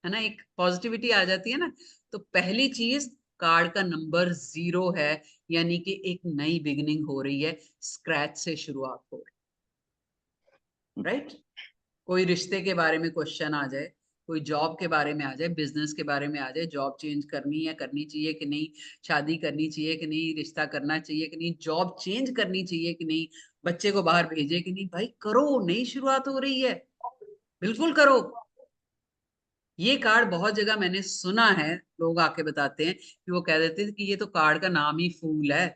ना, एक पॉजिटिविटी आ जाती है ना। तो पहली चीज, कार्ड का नंबर 0 है, यानी कि एक नई बिगिनिंग हो रही है, स्क्रैच से शुरुआत हो रही है, राइट। कोई रिश्ते के बारे में क्वेश्चन आ जाए, कोई जॉब के बारे में आ जाए, बिजनेस के बारे में आ जाए, जॉब चेंज करनी है, करनी चाहिए कि नहीं, शादी करनी चाहिए कि नहीं, रिश्ता करना चाहिए कि नहीं, जॉब चेंज करनी चाहिए कि नहीं, बच्चे को बाहर भेजे कि नहीं, भाई करो, नई शुरुआत हो रही है, बिल्कुल करो। ये कार्ड बहुत जगह मैंने सुना है, लोग आके बताते हैं कि वो कह देते हैं कि ये तो कार्ड का नाम ही फूल है।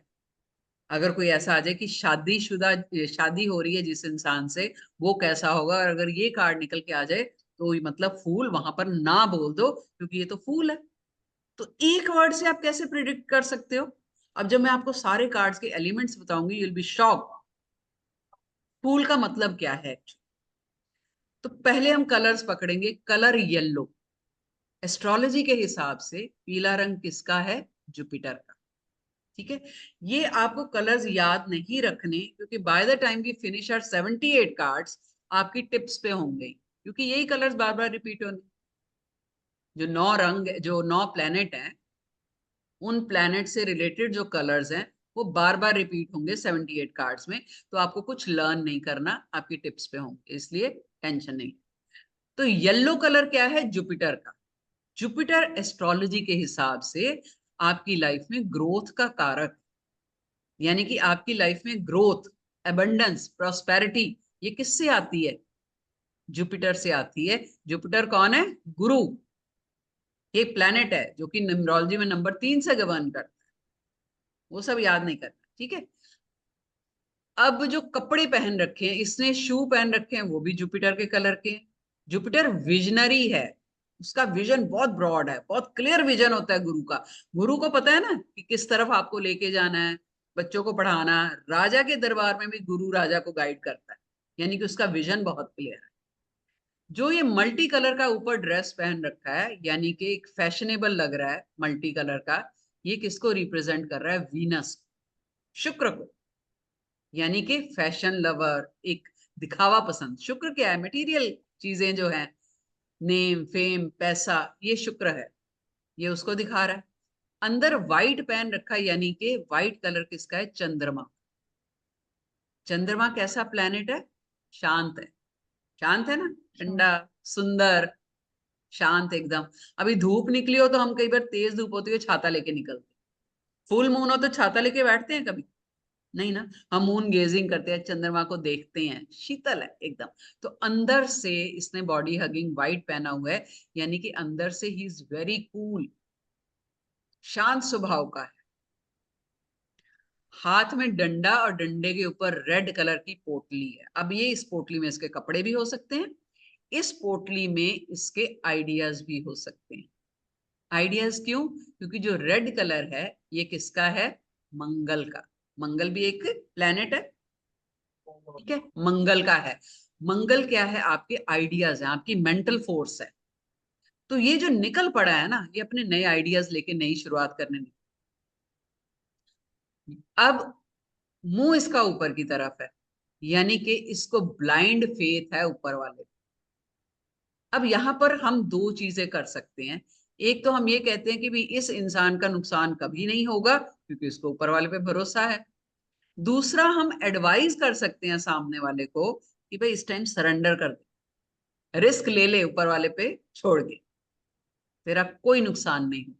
अगर कोई ऐसा आ जाए कि शादी हो रही है जिस इंसान से, वो कैसा होगा, और अगर ये कार्ड निकल के आ जाए तो मतलब फूल, वहां पर ना बोल दो, क्योंकि ये तो फूल है। तो एक वर्ड से आप कैसे प्रिडिक्ट कर सकते हो? अब जब मैं आपको सारे कार्ड्स के एलिमेंट्स बताऊंगी, यू विल बी शॉक्ड फूल का मतलब क्या है। तो पहले हम कलर्स पकड़ेंगे। कलर येलो, एस्ट्रोलॉजी के हिसाब से पीला रंग किसका है, जुपिटर का, ठीक है। ये आपको कलर्स याद नहीं रखने, क्योंकि by the time we finish our 78 cards आपकी टिप्स पे होंगे, क्योंकि यही कलर्स बार बार रिपीट होंगे। जो 9 रंग, जो 9 प्लेनेट हैं, उन प्लेनेट से रिलेटेड जो कलर्स हैं वो बार बार रिपीट होंगे 78 कार्ड्स में। तो आपको कुछ लर्न नहीं करना, आपकी टिप्स पे होंगे, इसलिए टेंशन नहीं। तो येलो कलर क्या है, जुपिटर का। जुपिटर एस्ट्रोलॉजी के हिसाब से आपकी लाइफ में ग्रोथ का कारक, यानी कि आपकी लाइफ में ग्रोथ, एबंडेंस, प्रॉस्पेरिटी, ये किससे आती है, जुपिटर से आती है। जुपिटर कौन है, गुरु, एक प्लेनेट है जो कि न्यूमरोलॉजी में नंबर 3 से गवर्न करता है। वो सब याद नहीं करना, ठीक है। अब जो कपड़े पहन रखे हैं, इसने शू पहन रखे हैं, वो भी जुपिटर के कलर के हैं। जुपिटर विजनरी है, उसका विजन बहुत ब्रॉड है, बहुत क्लियर विजन होता है गुरु का। गुरु को पता है ना कि किस तरफ आपको लेके जाना है, बच्चों को पढ़ाना। राजा के दरबार में भी गुरु राजा को गाइड करता है, यानी कि उसका विजन बहुत क्लियर है। जो ये मल्टी कलर का ऊपर ड्रेस पहन रखा है, यानी कि एक फैशनेबल लग रहा है मल्टी कलर का, ये किसको रिप्रेजेंट कर रहा है, वीनस, शुक्र को। यानी कि फैशन लवर, एक दिखावा पसंद। शुक्र क्या है, मटेरियल चीजें जो है, नेम, फेम, पैसा, ये शुक्र है, ये उसको दिखा रहा है। अंदर व्हाइट पहन रखा है, यानी कि व्हाइट कलर किसका है, चंद्रमा। चंद्रमा कैसा प्लेनेट है, शांत है, शांत है ना, ठंडा, सुंदर, शांत एकदम। अभी धूप निकली हो तो हम कई बार, तेज धूप होती है, छाता लेके निकलते, फुल मून हो तो छाता लेके बैठते हैं कभी, नहीं ना। हम मून गेजिंग करते हैं, चंद्रमा को देखते हैं, शीतल है एकदम। तो अंदर से इसने बॉडी हगिंग व्हाइट पहना हुआ है, यानी कि अंदर से ही इज वेरी कूल, शांत स्वभाव का है। हाथ में डंडा और डंडे के ऊपर रेड कलर की पोटली है। अब ये, इस पोटली में इसके कपड़े भी हो सकते हैं, इस पोटली में इसके आइडियाज भी हो सकते हैं। आइडियाज क्यों, क्योंकि जो रेड कलर है ये किसका है, मंगल का। मंगल भी एक प्लेनेट है, ठीक है, मंगल का है। मंगल क्या है, आपके आइडियाज है, आपकी मेंटल फोर्स है। तो ये जो निकल पड़ा है ना, ये अपने नए आइडियाज लेके नई शुरुआत करने निकल। अब मुंह इसका ऊपर की तरफ है, यानी कि इसको ब्लाइंड फेथ है ऊपर वाले। अब यहां पर हम दो चीजें कर सकते हैं। एक तो हम ये कहते हैं कि भी इस इंसान का नुकसान कभी नहीं होगा, क्योंकि इसको ऊपर वाले पे भरोसा है। दूसरा, हम एडवाइस कर सकते हैं सामने वाले को कि भाई इस टाइम सरेंडर कर दे, रिस्क ले ले, ऊपर वाले पे छोड़ दे, तेरा कोई नुकसान नहीं हो।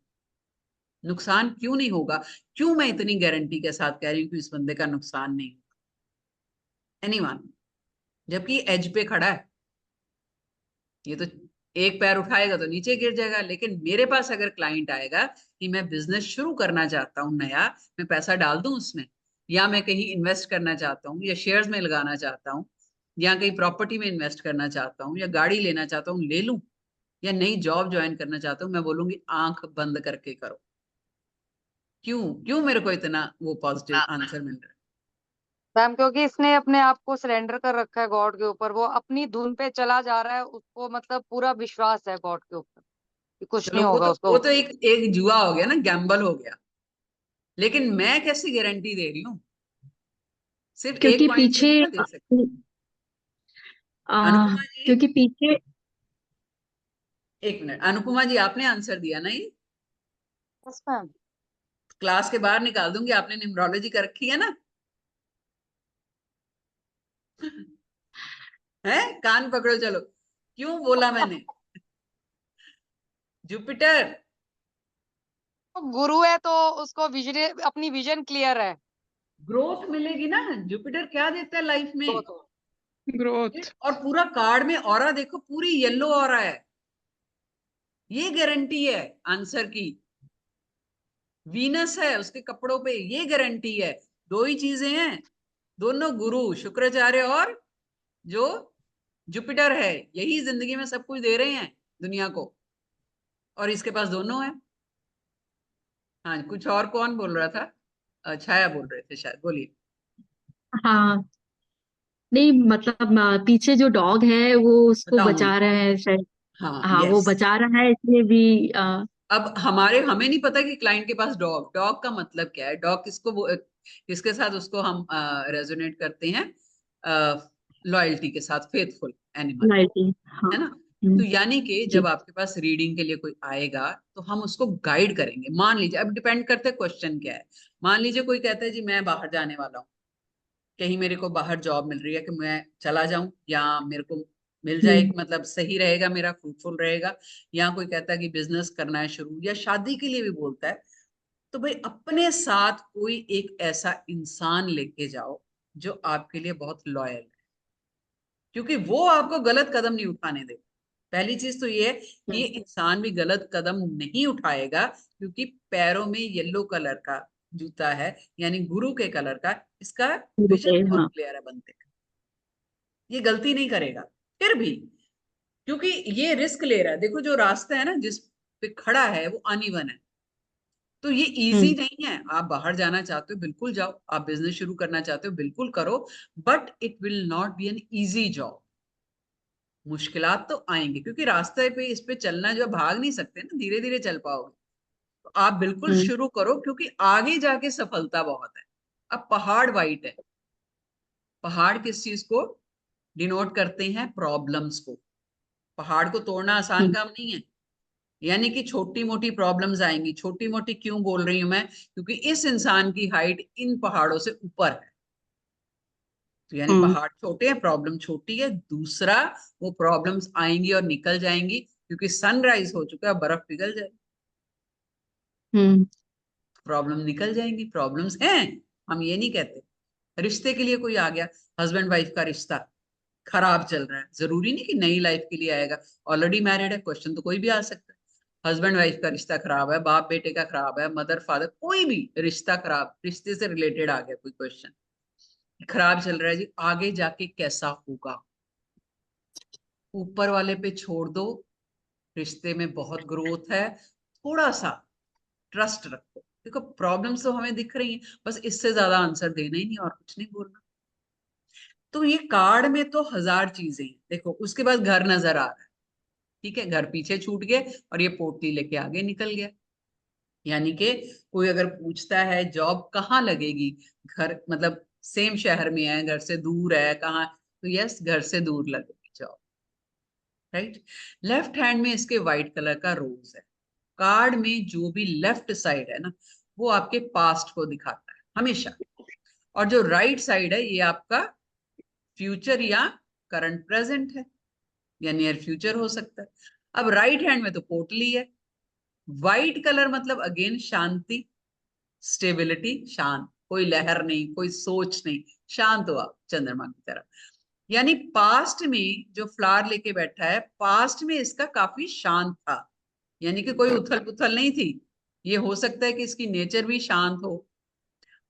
नुकसान क्यों नहीं होगा, क्यों मैं इतनी गारंटी के साथ कह रही हूँ कि इस बंदे का नुकसान नहीं होगा, एनीवन, जबकि एज पे खड़ा है। ये तो एक पैर उठाएगा तो नीचे गिर जाएगा। लेकिन मेरे पास अगर क्लाइंट आएगा कि मैं बिजनेस शुरू करना चाहता हूँ नया, मैं पैसा डाल दूं उसमें, या मैं कहीं इन्वेस्ट करना चाहता हूँ, या शेयर्स में लगाना चाहता हूँ, या कहीं प्रॉपर्टी में इन्वेस्ट करना चाहता हूँ, या गाड़ी लेना चाहता हूँ, ले लूं, या नई जॉब ज्वाइन करना चाहता हूँ, मैं बोलूंगी आंख बंद करके करो, क्यों क्यों मेरे को इतना वो पॉजिटिव आंसर मिल रहा है? मैम क्योंकि इसने अपने आप को सरेंडर कर रखा है गॉड के ऊपर, वो अपनी धुन पे चला जा रहा है, उसको मतलब पूरा विश्वास है गॉड के ऊपर कि कुछ चलो नहीं वो होगा तो उसको। वो तो एक जुआ हो गया ना, गैम्बल हो गया। लेकिन मैं कैसी गारंटी दे रही हूँ? सिर्फ एक क्योंकि पॉइंट से पीछे नहीं ना दे सकती। अनुपमा जी, क्योंकि पीछे एक मिनट, अनुपमा जी आपने आंसर दिया ना ये? Yes ma'am. क्लास के बाहर निकाल दूंगी, आपने न्यूमरोलॉजी कर रखी है ना? है, कान पकड़ो चलो। क्यों बोला मैंने? जुपिटर। तो गुरु है तो उसको विजन, अपनी विजन क्लियर है। ग्रोथ मिलेगी ना। जुपिटर क्या देता है लाइफ में? तो ग्रोथ। और पूरा कार्ड में ऑरा देखो, पूरी येलो ऑरा है। ये गारंटी है आंसर की। वीनस है उसके कपड़ों पे, ये गारंटी है। दो ही चीजें हैं, दोनों गुरु शुक्राचार्य और जो जुपिटर है, यही जिंदगी में सब कुछ दे रहे हैं दुनिया को। और इसके पास दोनों है। हाँ, कुछ और कौन बोल रहा था? छाया बोल रहे थे शायद, बोलिए। हाँ, नहीं मतलब पीछे जो डॉग है वो उसको बताऊंगी। बचा रहा है शायद। हाँ, हाँ, वो यस। बचा रहा है इसलिए भी अब हमें नहीं पता कि क्लाइंट के पास डॉग का मतलब क्या है। डॉग किसके साथ उसको हम रेजोनेट करते हैं? लॉयल्टी के साथ, फेथफुल एनिमल, लाइटिंग। हाँ। है ना? तो हम्म, यानी कि जी। जब आपके पास रीडिंग के लिए कोई आएगा तो हम उसको गाइड करेंगे। मान लीजिए, अब डिपेंड करता है क्वेश्चन क्या है। मान लीजिए कोई कहता है जी मैं बाहर जाने वाला हूँ, कहीं मेरे को बाहर जॉब मिल रही है, कि मैं चला जाऊं या मेरे को मिल जाए, हम्म, मतलब सही रहेगा, मेरा फ्रूटफुल रहेगा। या कोई कहता है कि बिजनेस करना है शुरू, या शादी के लिए भी बोलता है। तो भाई अपने साथ कोई एक ऐसा इंसान लेके जाओ जो आपके लिए बहुत लॉयल है, क्योंकि वो आपको गलत कदम नहीं उठाने देगा। पहली चीज तो ये है कि ये इंसान भी गलत कदम नहीं उठाएगा, क्योंकि पैरों में येलो कलर का जूता है, यानी गुरु के कलर का। इसका विजन बहुत हाँ। क्लियर है बनते का, ये गलती नहीं करेगा। फिर भी क्योंकि ये रिस्क ले रहा है, देखो जो रास्ता है ना जिस पे खड़ा है वो अनइवन है। तो ये इजी हम्म, नहीं है। आप बाहर जाना चाहते हो बिल्कुल जाओ, आप बिजनेस शुरू करना चाहते हो बिल्कुल करो, but it will not be an easy job. मुश्किलात तो आएंगे, क्योंकि रास्ते पे इस पे चलना जो है, भाग नहीं सकते ना, धीरे धीरे चल पाओगे। तो आप बिल्कुल हम्म, शुरू करो, क्योंकि आगे जाके सफलता बहुत है। अब पहाड़ वाइट है। पहाड़ किस चीज को डिनोट करते हैं? प्रॉब्लम्स को। पहाड़ को तोड़ना आसान हम्म, काम नहीं है। यानी कि छोटी मोटी प्रॉब्लम्स आएंगी। छोटी मोटी क्यों बोल रही हूं मैं? क्योंकि इस इंसान की हाइट इन पहाड़ों से ऊपर है। तो यानी हम्म, पहाड़ छोटे हैं, प्रॉब्लम छोटी है। दूसरा, वो प्रॉब्लम्स आएंगी और निकल जाएंगी, क्योंकि सनराइज हो चुका है, बर्फ पिघल जाएगी, हम्म, प्रॉब्लम निकल जाएंगी। प्रॉब्लम्स हैं, हम ये नहीं कहते। रिश्ते के लिए कोई आ गया, हस्बैंड वाइफ का रिश्ता खराब चल रहा है, जरूरी नहीं कि नई लाइफ के लिए आएगा। ऑलरेडी मैरिड है, क्वेश्चन तो कोई भी आ सकता है। हस्बैंड वाइफ का रिश्ता खराब है, बाप बेटे का खराब है, मदर फादर, कोई भी रिश्ता खराब, रिश्ते से रिलेटेड आ गया कोई क्वेश्चन, खराब चल रहा है जी, आगे जाके कैसा होगा? ऊपर वाले पे छोड़ दो। रिश्ते में बहुत ग्रोथ है, थोड़ा सा ट्रस्ट रखो। देखो प्रॉब्लम्स तो हमें दिख रही हैं, बस इससे ज्यादा आंसर देना ही नहीं, और कुछ नहीं बोलना। तो ये कार्ड में तो हजार चीजें हैं। देखो उसके बाद घर नजर आ रहा है, ठीक है, घर पीछे छूट गए और ये पोटली लेके आगे निकल गया। यानी कि कोई अगर पूछता है जॉब कहाँ लगेगी, घर मतलब सेम शहर में है, घर से दूर है कहाँ, तो यस, घर से दूर लगेगी जॉब। राइट। लेफ्ट हैंड में इसके व्हाइट कलर का रोज है। कार्ड में जो भी लेफ्ट साइड है ना, वो आपके पास्ट को दिखाता है हमेशा। और जो राइट साइड है, ये आपका फ्यूचर या करंट प्रेजेंट है, या नियर फ्यूचर हो सकता है। अब राइट हैंड में तो पोटली है। व्हाइट कलर मतलब अगेन शांति, स्टेबिलिटी, शांत, कोई लहर नहीं, कोई सोच नहीं, शांत हुआ चंद्रमा की तरह। यानी पास्ट में जो फ्लावर लेके बैठा है, पास्ट में इसका काफी शांत था, यानी कि कोई उथल पुथल नहीं थी। ये हो सकता है कि इसकी नेचर भी शांत हो।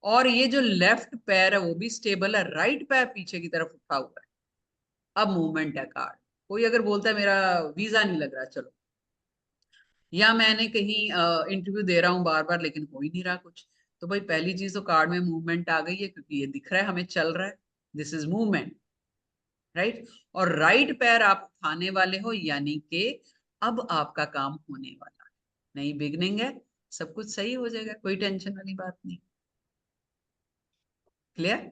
और ये जो लेफ्ट पैर है वो भी स्टेबल है, राइट पैर पीछे की तरफ उठा हुआ है। अब मूवमेंट है कार्ड। कोई अगर बोलता है मेरा वीजा नहीं लग रहा, चलो या मैंने कहीं इंटरव्यू दे रहा हूँ बार बार लेकिन हो ही नहीं रहा कुछ, तो भाई पहली चीज तो कार्ड में मूवमेंट आ गई है, क्योंकि ये दिख रहा है हमें चल रहा है, दिस इज मूवमेंट, राइट। और राइट पैर आप उठाने वाले हो, यानी कि अब आपका काम होने वाला है, नई बिगनिंग है, सब कुछ सही हो जाएगा, कोई टेंशन वाली बात नहीं। क्लियर?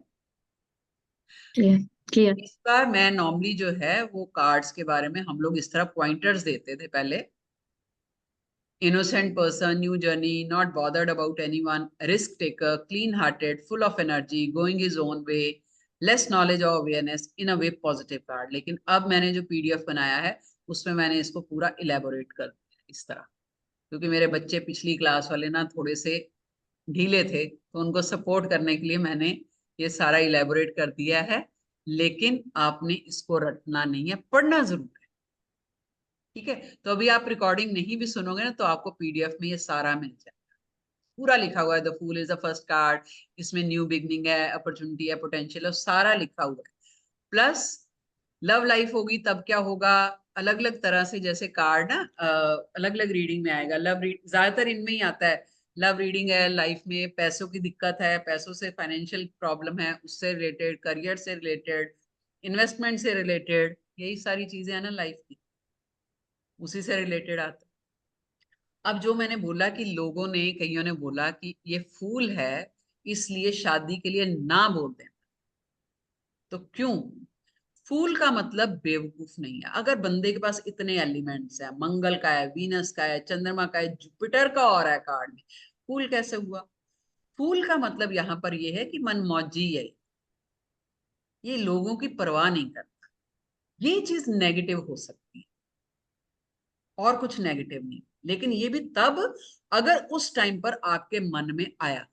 Clear clear. इस बार मैं नॉर्मली जो है वो कार्ड्स के बारे में हम लोग इस तरह पॉइंटर्स देते थे पहले। Innocent person, new journey, not bothered about anyone, risk taker, clean hearted, full of energy, going his own way, less knowledge or awareness, in a way positive card। लेकिन अब मैंने जो PDF बनाया है उसमें मैंने इसको पूरा इलेबोरेट कर दिया इस तरह, क्योंकि मेरे बच्चे पिछली क्लास वाले ना थोड़े से ढीले थे, तो उनको सपोर्ट करने के लिए मैंने ये सारा इलेबोरेट कर दिया है। लेकिन आपने इसको रटना नहीं है, पढ़ना जरूर है, ठीक है। तो अभी आप रिकॉर्डिंग नहीं भी सुनोगे ना तो आपको PDF में ये सारा मिल जाएगा, पूरा लिखा हुआ है। The fool is the first card, इसमें न्यू बिगनिंग है, अपॉर्चुनिटी है, पोटेंशियल है, सारा लिखा हुआ है। प्लस लव लाइफ होगी तब क्या होगा, अलग अलग तरह से, जैसे कार्ड ना अलग अलग रीडिंग में आएगा। लव रीड ज्यादातर इनमें ही आता है, लव रीडिंग है, लाइफ में पैसों की दिक्कत है, पैसों से फाइनेंशियल प्रॉब्लम है, उससे रिलेटेड, करियर से रिलेटेड, इन्वेस्टमेंट से रिलेटेड, यही सारी चीजें है ना लाइफ की, उसी से रिलेटेड आता है। अब जो मैंने बोला कि लोगों ने, कईयों ने बोला कि ये फूल है इसलिए शादी के लिए ना बोल दें, तो क्यों? फूल का मतलब बेवकूफ नहीं है। अगर बंदे के पास इतने एलिमेंट्स हैं, मंगल का है, वीनस का है, चंद्रमा का है, जुपिटर का और है कार्ड में, फूल कैसे हुआ? फूल का मतलब यहाँ पर ये है कि मनमौजी है, ये लोगों की परवाह नहीं करता। ये चीज नेगेटिव हो सकती है और कुछ नेगेटिव नहीं, लेकिन ये भी तब अगर उस टाइम पर आपके मन में आया।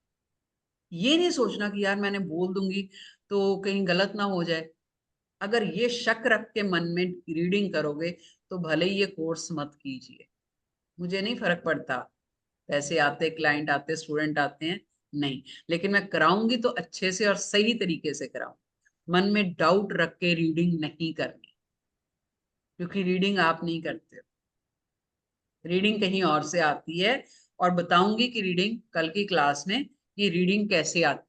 ये नहीं सोचना कि यार मैंने बोल दूंगी तो कहीं गलत ना हो जाए। अगर ये शक रख के मन में रीडिंग करोगे तो भले ही ये कोर्स मत कीजिए, मुझे नहीं फर्क पड़ता, पैसे आते, क्लाइंट आते, स्टूडेंट आते हैं, नहीं, लेकिन मैं कराऊंगी तो अच्छे से और सही तरीके से कराऊं। मन में डाउट रख के रीडिंग नहीं करनी, क्योंकि रीडिंग आप नहीं करते हो, रीडिंग कहीं और से आती है। और बताऊंगी कि रीडिंग कल की क्लास में, कि रीडिंग कैसे आती,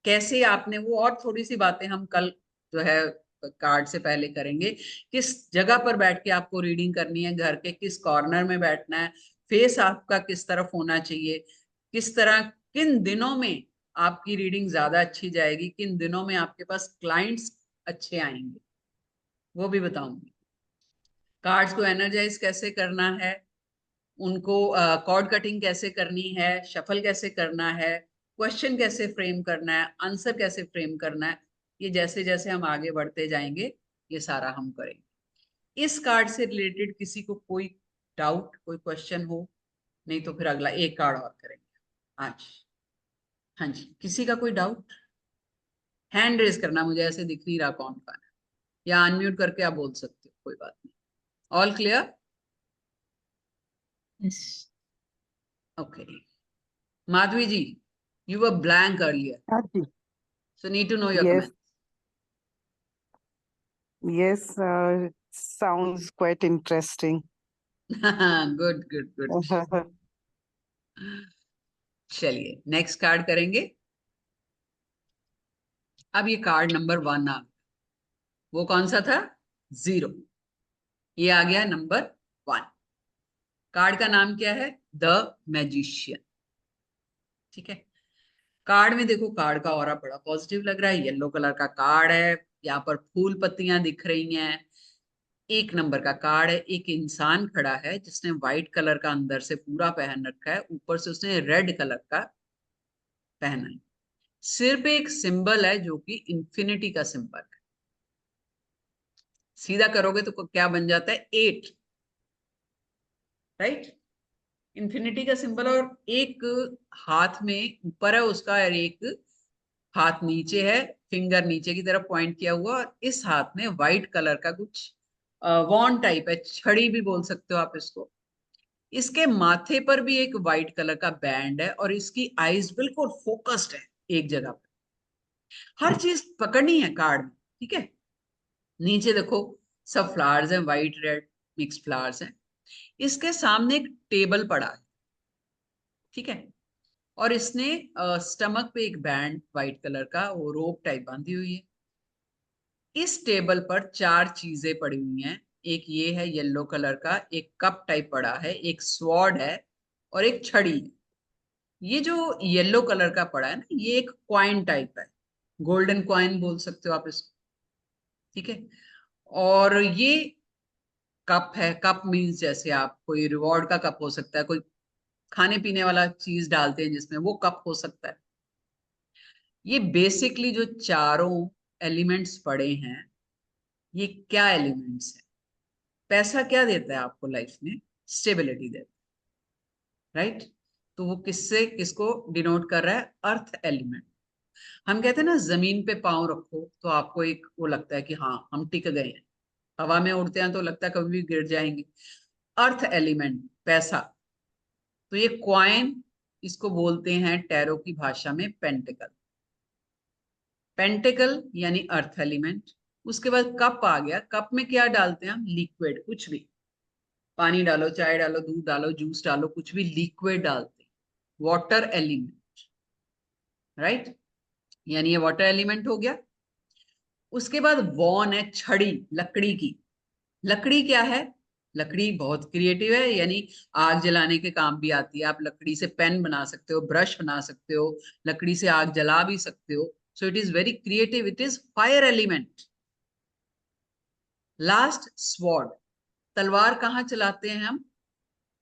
कैसे आपने वो, और थोड़ी सी बातें हम कल जो है कार्ड से पहले करेंगे। किस जगह पर बैठ के आपको रीडिंग करनी है, घर के किस कॉर्नर में बैठना है, फेस आपका किस तरफ होना चाहिए, किस तरह, किन दिनों में आपकी रीडिंग ज्यादा अच्छी जाएगी, किन दिनों में आपके पास क्लाइंट्स अच्छे आएंगे, वो भी बताऊंगी। कार्ड्स को एनर्जाइज कैसे करना है, उनको कॉर्ड कटिंग कैसे करनी है, शफल कैसे करना है, क्वेश्चन कैसे फ्रेम करना है, आंसर कैसे फ्रेम करना है, ये जैसे जैसे हम आगे बढ़ते जाएंगे ये सारा हम करेंगे। इस कार्ड से रिलेटेड किसी को कोई डाउट, कोई क्वेश्चन हो, नहीं तो फिर अगला एक कार्ड और करेंगे आज। हाँ जी, किसी का कोई डाउट? हैंड रेज करना, मुझे ऐसे दिख नहीं रहा कौन कौन है, या अनम्यूट करके आप बोल सकते हो, कोई बात नहीं। All clear? Yes. Okay, Madhavi ji, you were blank earlier, हाँ जी, so need to know your yes, comments. yes, sounds quite interesting. Good, good, good. चलिए नेक्स्ट कार्ड करेंगे। अब ये कार्ड नंबर 1 आ गया, वो कौन सा था? 0, ये आ गया नंबर 1। कार्ड का नाम क्या है? द मैजिशियन, ठीक है। कार्ड में देखो, कार्ड का ऑरा बड़ा पॉजिटिव लग रहा है, येलो कलर का कार्ड है, यहाँ पर फूल पत्तियां दिख रही हैं, 1 नंबर का कार्ड है। एक इंसान खड़ा है जिसने व्हाइट कलर का अंदर से पूरा पहन रखा है, ऊपर से उसने रेड कलर का पहना है। सिर पे एक सिंबल है जो कि इंफिनिटी का सिंबल है। सीधा करोगे तो क्या बन जाता है? 8, राइट, इंफिनिटी का सिंबल। और एक हाथ में ऊपर है उसका, और एक हाथ नीचे है, फिंगर नीचे की तरफ पॉइंट किया हुआ, और इस हाथ में व्हाइट कलर का कुछ वॉन्ड टाइप है, छड़ी भी बोल सकते हो आप इसको। इसके माथे पर भी एक व्हाइट कलर का बैंड है, और इसकी आईज बिल्कुल फोकस्ड है एक जगह पर, हर चीज पकड़नी है कार्ड में, ठीक है। नीचे देखो सब फ्लावर्स हैं, व्हाइट रेड मिक्स फ्लावर्स हैं। इसके सामने एक टेबल पड़ा है, ठीक है, और इसने स्टमक पे एक बैंड व्हाइट कलर का वो रोप टाइप बांधी हुई है। इस टेबल पर 4 चीजें पड़ी हुई हैं। एक ये है येलो कलर का, एक कप टाइप पड़ा है, एक स्वॉर्ड है और एक छड़ी है। ये जो येलो कलर का पड़ा है ना, ये एक क्वाइन टाइप है, गोल्डन क्वाइन बोल सकते हो आप इसको, ठीक है। और ये कप है, कप मीन्स जैसे आप कोई रिवॉर्ड का कप हो सकता है, कोई खाने पीने वाला चीज डालते हैं जिसमें, वो कप हो सकता है। ये बेसिकली जो चारों एलिमेंट्स पड़े हैं, ये क्या एलिमेंट्स है? पैसा क्या देता है आपको लाइफ में? स्टेबिलिटी देता है, राइट? तो वो किससे किसको डिनोट कर रहा है? Earth element. हम कहते हैं ना जमीन पे पांव रखो तो आपको एक वो लगता है कि हाँ हम टिक गए हैं, हवा में उड़ते हैं तो लगता है कभी भी गिर जाएंगे। अर्थ एलिमेंट पैसा, तो ये क्वाइन, इसको बोलते हैं टैरो की भाषा में पेंटिकल। पेंटिकल यानी अर्थ एलिमेंट। उसके बाद कप आ गया, कप में क्या डालते हैं हम? लिक्विड, कुछ भी, पानी डालो, चाय डालो, दूध डालो, जूस डालो, कुछ भी लिक्विड डालते हैं, वाटर एलिमेंट, राइट? यानी ये वाटर एलिमेंट हो गया। उसके बाद वॉन है, छड़ी, लकड़ी की। लकड़ी क्या है? लकड़ी बहुत क्रिएटिव है, यानी आग जलाने के काम भी आती है। आप लकड़ी से पेन बना सकते हो, ब्रश बना सकते हो, लकड़ी से आग जला भी सकते हो। So it is very creative, it is fire element. Last sword, तलवार कहाँ चलाते हैं हम?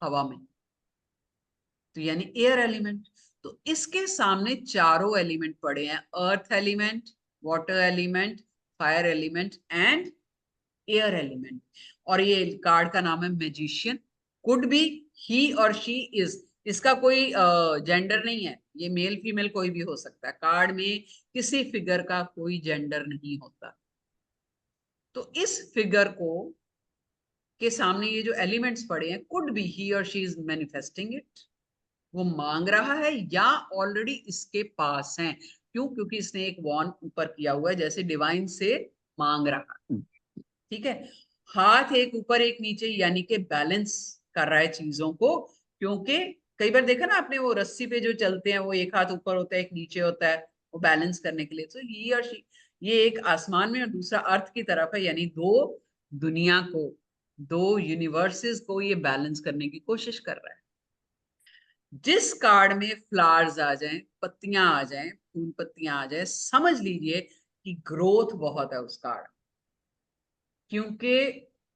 हवा में, तो यानी एयर एलिमेंट। तो इसके सामने चारों एलिमेंट पड़े हैं, earth element, water element, fire element and air element. और ये कार्ड का नाम है मैजिशियन। कुड बी ही और शी इज, इसका कोई जेंडर नहीं है, ये मेल फीमेल कोई भी हो सकता है। कार्ड में किसी फिगर का कोई जेंडर नहीं होता। तो इस फिगर को के सामने ये जो एलिमेंट्स पड़े हैं, कुड बी ही और शी इज मैनिफेस्टिंग इट, वो मांग रहा है या ऑलरेडी इसके पास है। क्यों? क्योंकि इसने एक वॉन ऊपर किया हुआ है, जैसे डिवाइन से मांग रहा है, ठीक है। हाथ एक ऊपर एक नीचे, यानी कि बैलेंस कर रहा है चीजों को। क्योंकि कई बार देखा ना आपने, वो रस्सी पे जो चलते हैं वो एक हाथ ऊपर होता है एक नीचे होता है, वो बैलेंस करने के लिए। तो ही और शी, ये एक आसमान में और दूसरा अर्थ की तरफ है, यानी दो दुनिया को, दो यूनिवर्सेस को ये बैलेंस करने की कोशिश कर रहा है। जिस कार्ड में फ्लावर्स आ जाएं, पत्तियां आ जाएं, फूल पत्तियां आ जाए, समझ लीजिए कि ग्रोथ बहुत है उस कार्ड। क्योंकि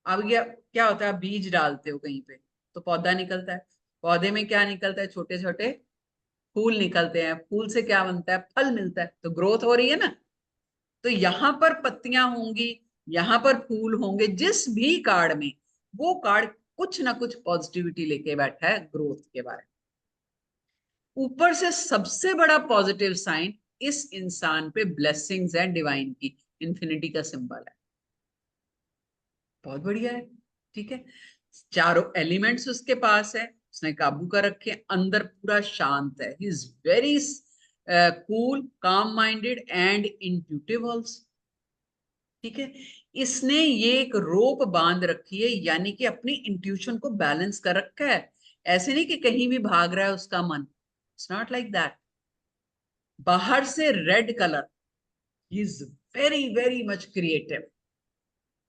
अब क्या होता है, बीज डालते हो कहीं पे तो पौधा निकलता है, पौधे में क्या निकलता है? छोटे छोटे फूल निकलते हैं, फूल से क्या बनता है? फल मिलता है, तो ग्रोथ हो रही है ना। तो यहाँ पर पत्तियां होंगी, यहाँ पर फूल होंगे, जिस भी कार्ड में, वो कार्ड कुछ ना कुछ पॉजिटिविटी लेके बैठा है ग्रोथ के बारे में। ऊपर से सबसे बड़ा पॉजिटिव साइन इस इंसान पे ब्लेसिंग्स है डिवाइन की, इन्फिनिटी का सिंबल है, बहुत बढ़िया है, ठीक है। चारों एलिमेंट्स उसके पास है, उसने काबू कर रखे, अंदर पूरा शांत है, ही इज वेरी कूल, काम माइंडेड एंड इंट्यूटिव आल्सो, ठीक है। इसने ये एक रोप बांध रखी है, यानी कि अपनी इंट्यूशन को बैलेंस कर रखा है। ऐसे नहीं कि कहीं भी भाग रहा है उसका मन, इट्स नॉट लाइक दैट। बाहर से red colour, he is very very much creative,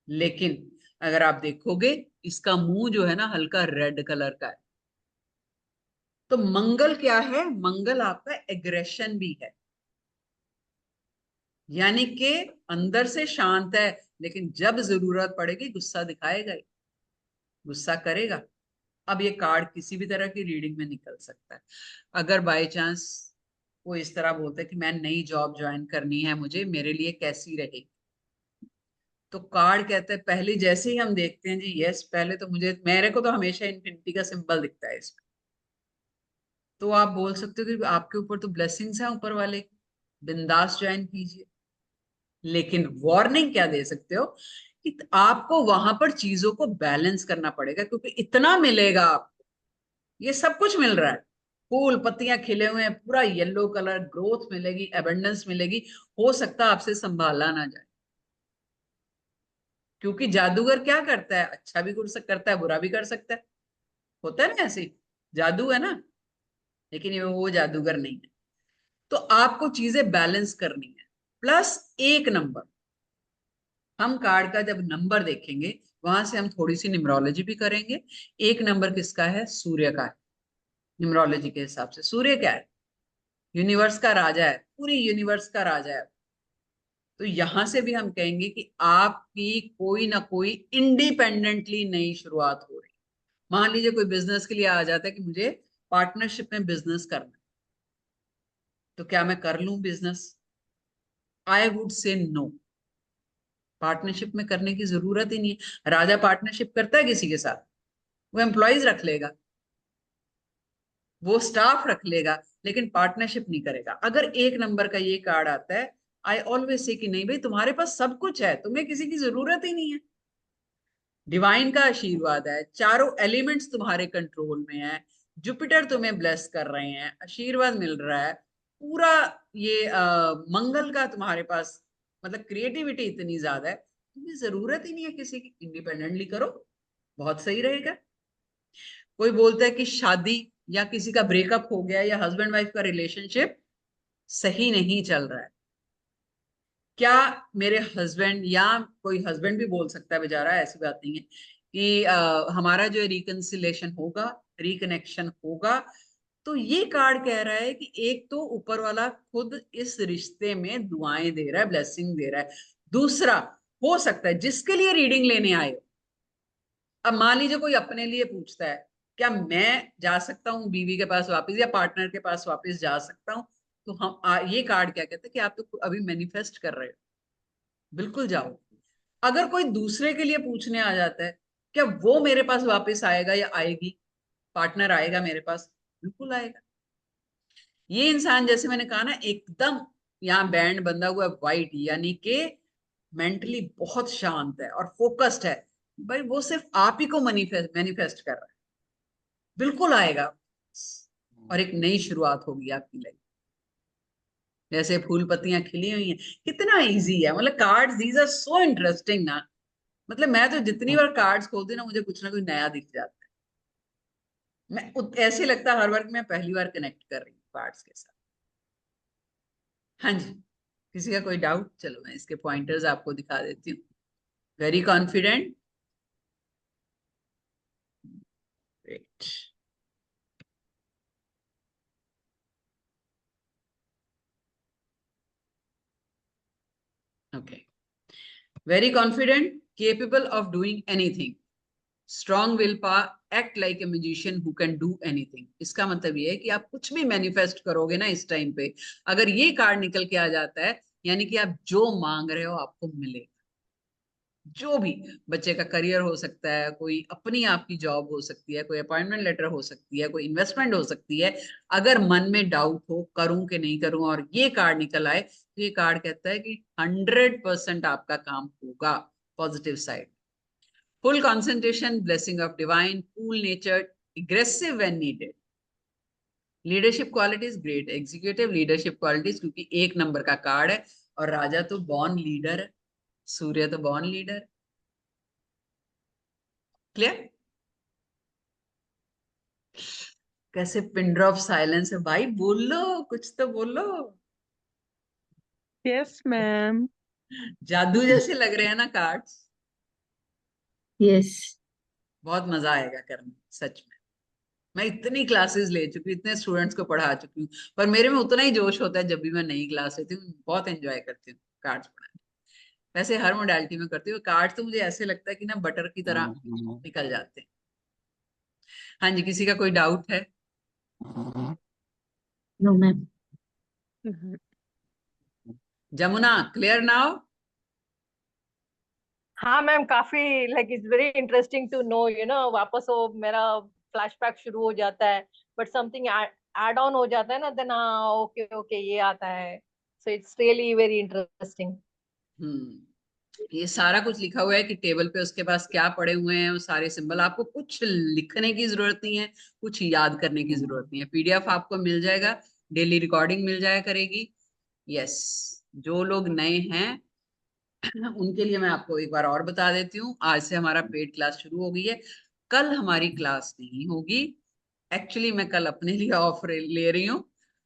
लेकिन अगर आप देखोगे इसका मुंह जो है ना हल्का रेड कलर का है। तो मंगल क्या है? मंगल आपका एग्रेशन भी है, यानी कि अंदर से शांत है, लेकिन जब जरूरत पड़ेगी गुस्सा दिखाएगा ही, गुस्सा करेगा। अब ये कार्ड किसी भी तरह की रीडिंग में निकल सकता है। अगर बाय चांस वो इस तरह बोलते हैं कि मैं नई जॉब ज्वाइन करनी है मुझे, मेरे लिए कैसी रहेगी, तो कार्ड कहते हैं, पहले जैसे ही हम देखते हैं जी यस, पहले तो मेरे को तो हमेशा इन्फिनिटी का सिंबल दिखता है इसमें, तो आप बोल सकते हो कि आपके ऊपर तो ब्लेसिंग्स हैं ऊपर वाले की, बिंदास ज्वाइन कीजिए। लेकिन वार्निंग क्या दे सकते हो कि आपको वहां पर चीजों को बैलेंस करना पड़ेगा, क्योंकि इतना मिलेगा आपको, ये सब कुछ मिल रहा है, फूल पत्तियां खिले हुए हैं, पूरा येलो कलर, ग्रोथ मिलेगी, एबंडेंस मिलेगी, हो सकता है आपसे संभाला ना जाए। क्योंकि जादूगर क्या करता है? अच्छा भी करता है, बुरा भी कर सकता है। होता है ना ऐसे, जादू है ना, लेकिन ये वो जादूगर नहीं है। तो आपको चीजें बैलेंस करनी है। प्लस एक नंबर, हम कार्ड का जब नंबर देखेंगे वहां से हम थोड़ी सी न्यूमरोलॉजी भी करेंगे। एक नंबर किसका है? सूर्य का है। न्यूमरोलॉजी के हिसाब से सूर्य क्या है? यूनिवर्स का राजा है, पूरी यूनिवर्स का राजा है। तो यहां से भी हम कहेंगे कि आपकी कोई ना कोई इंडिपेंडेंटली नई शुरुआत हो रही है। मान लीजिए कोई बिजनेस के लिए आ जाता है कि मुझे पार्टनरशिप में बिजनेस करना है, तो क्या मैं कर लूं business? I would say no. Partnership में करने की जरूरत ही नहीं है। राजा पार्टनरशिप करता है किसी के साथ? वो एम्प्लॉयज रख लेगा, वो स्टाफ रख लेगा, लेकिन पार्टनरशिप नहीं करेगा। अगर एक नंबर का ये कार्ड आता है, आई ऑलवेज से कि नहीं भाई, तुम्हारे पास सब कुछ है, तुम्हें किसी की जरूरत ही नहीं है। डिवाइन का आशीर्वाद है, चारों एलिमेंट्स तुम्हारे कंट्रोल में है, जुपिटर तुम्हें ब्लेस कर रहे हैं, आशीर्वाद मिल रहा है पूरा। ये मंगल का तुम्हारे पास, मतलब क्रिएटिविटी इतनी ज्यादा है, तुम्हें जरूरत ही नहीं है किसी की। इंडिपेंडेंटली करो, बहुत सही रहेगा। कोई बोलता है कि शादी या किसी का ब्रेकअप हो गया या हस्बैंड वाइफ का रिलेशनशिप सही नहीं चल रहा है, क्या मेरे हस्बैंड, या कोई हस्बैंड भी बोल सकता है बेचारा, ऐसी बात नहीं है कि हमारा जो रिकंसिलेशन होगा, रिकनेक्शन होगा। तो ये कार्ड कह रहा है कि एक तो ऊपर वाला खुद इस रिश्ते में दुआएं दे रहा है, ब्लेसिंग दे रहा है। दूसरा, हो सकता है जिसके लिए रीडिंग लेने आए हो, अब मान लीजिए कोई अपने लिए पूछता है, क्या मैं जा सकता हूँ बीवी के पास वापस या पार्टनर के पास वापस जा सकता हूँ? तो हम ये कार्ड क्या कहते हैं कि आप तो अभी मैनिफेस्ट कर रहे हो, बिल्कुल जाओ। अगर कोई दूसरे के लिए पूछने आ जाता है, क्या वो मेरे पास वापस आएगा या आएगी, पार्टनर आएगा मेरे पास? बिल्कुल आएगा। ये इंसान, जैसे मैंने कहा ना, एकदम यहाँ बैंड बंधा हुआ है व्हाइट, यानी कि मेंटली बहुत शांत है और फोकस्ड है। भाई वो सिर्फ आप ही को मैनिफेस्ट कर रहा है, बिल्कुल आएगा। और एक नई शुरुआत होगी आपकी लाइफ, जैसे फूल पत्तियां खिली हुई हैं। कितना इजी है, मतलब cards, these are so interesting ना। मतलब मैं तो जितनी बार कार्ड्स खोलती हूँ ना, मुझे कुछ ना कुछ नया दिख जाता है। ऐसे लगता है हर बार कि मैं पहली बार कनेक्ट कर रही हूँ कार्ड्स के साथ। हाँ जी, किसी का कोई डाउट? चलो मैं इसके पॉइंटर्स आपको दिखा देती हूँ। Very confident, great. Okay, very confident, capable of doing anything, strong will power, act like a musician who can do anything. इसका मतलब ये है कि आप कुछ भी मैनिफेस्ट करोगे ना इस टाइम पे, अगर ये कार्ड निकल के आ जाता है, यानी कि आप जो मांग रहे हो आपको मिलेगा। जो भी, बच्चे का करियर हो सकता है, कोई अपनी आपकी जॉब हो सकती है, कोई अपॉइंटमेंट लेटर हो सकती है, कोई इन्वेस्टमेंट हो सकती है। अगर मन में डाउट हो करूं कि नहीं करूं और ये कार्ड निकल आए, तो ये कार्ड कहता है कि 100% आपका काम होगा positive side. Full concentration, blessing of divine, cool nature, aggressive when needed, leadership qualities great, executive leadership qualities, क्योंकि एक नंबर का कार्ड है और राजा तो बॉर्न लीडर है, सूर्य तो बॉर्न लीडर। क्लियर? कैसे पिन ड्रॉप साइलेंस है भाई, बोलो कुछ तो बोलो। Yes ma'am. जादू जैसे लग रहे हैं ना कार्ड्स। यस। बहुत मजा आएगा करने में, सच में। मैं इतनी क्लासेस ले चुकी हूँ, इतने स्टूडेंट्स को पढ़ा चुकी हूँ, पर मेरे में उतना ही जोश होता है जब भी मैं नई क्लास लेती हूँ। बहुत एंजॉय करती हूँ कार्ड्स पढ़ाने। वैसे हर मोडालिटी में करती हूँ कार्ड्स, तो मुझे ऐसे लगता है कि ना बटर की तरह निकल जाते हैं। हाँ जी, किसी का कोई डाउट है? No ma'am. Jamuna, clear now? हाँ मैम, काफी like it's very interesting to know, वापस वो मेरा फ्लैशबैक शुरू हो जाता है, बट समथिंग ऐड ऑन हो जाता है ना, देन हाँ ओके ओके ये आता है। So it's really very interesting. ये सारा कुछ लिखा हुआ है कि टेबल पे उसके पास क्या पड़े हुए हैं, वो सारे सिंबल। आपको कुछ लिखने की जरूरत नहीं है, कुछ याद करने की जरूरत नहीं है। पीडीएफ आपको मिल जाएगा, डेली रिकॉर्डिंग मिल जाया करेगी। यस, जो लोग नए हैं उनके लिए मैं आपको एक बार और बता देती हूँ, आज से हमारा पेड क्लास शुरू हो गई है। कल हमारी क्लास नहीं होगी। एक्चुअली मैं कल अपने लिए ऑफ ले रही हूँ।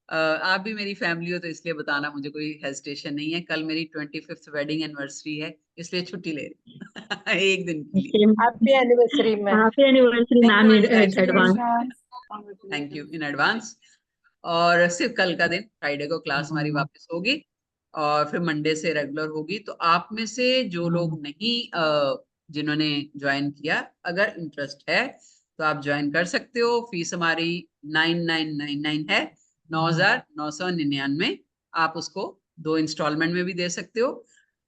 आप भी मेरी फैमिली हो तो इसलिए बताना मुझे कोई हेजिटेशन नहीं है। कल मेरी 25th वेडिंग एनिवर्सरी है, इसलिए छुट्टी ले रही हूँ एक दिन के लिए। हैप्पी एनिवर्सरी में। Happy anniversary ma'am in advance. Thank you in advance. और सिर्फ कल का दिन, फ्राइडे को क्लास हमारी वापस होगी और फिर मंडे से रेगुलर होगी। तो आप में से जो लोग नहीं जिन्होंने ज्वाइन किया, अगर इंटरेस्ट है तो आप ज्वाइन कर सकते हो। फीस हमारी 9999 है, 9999। आप उसको 2 इंस्टॉलमेंट में भी दे सकते हो।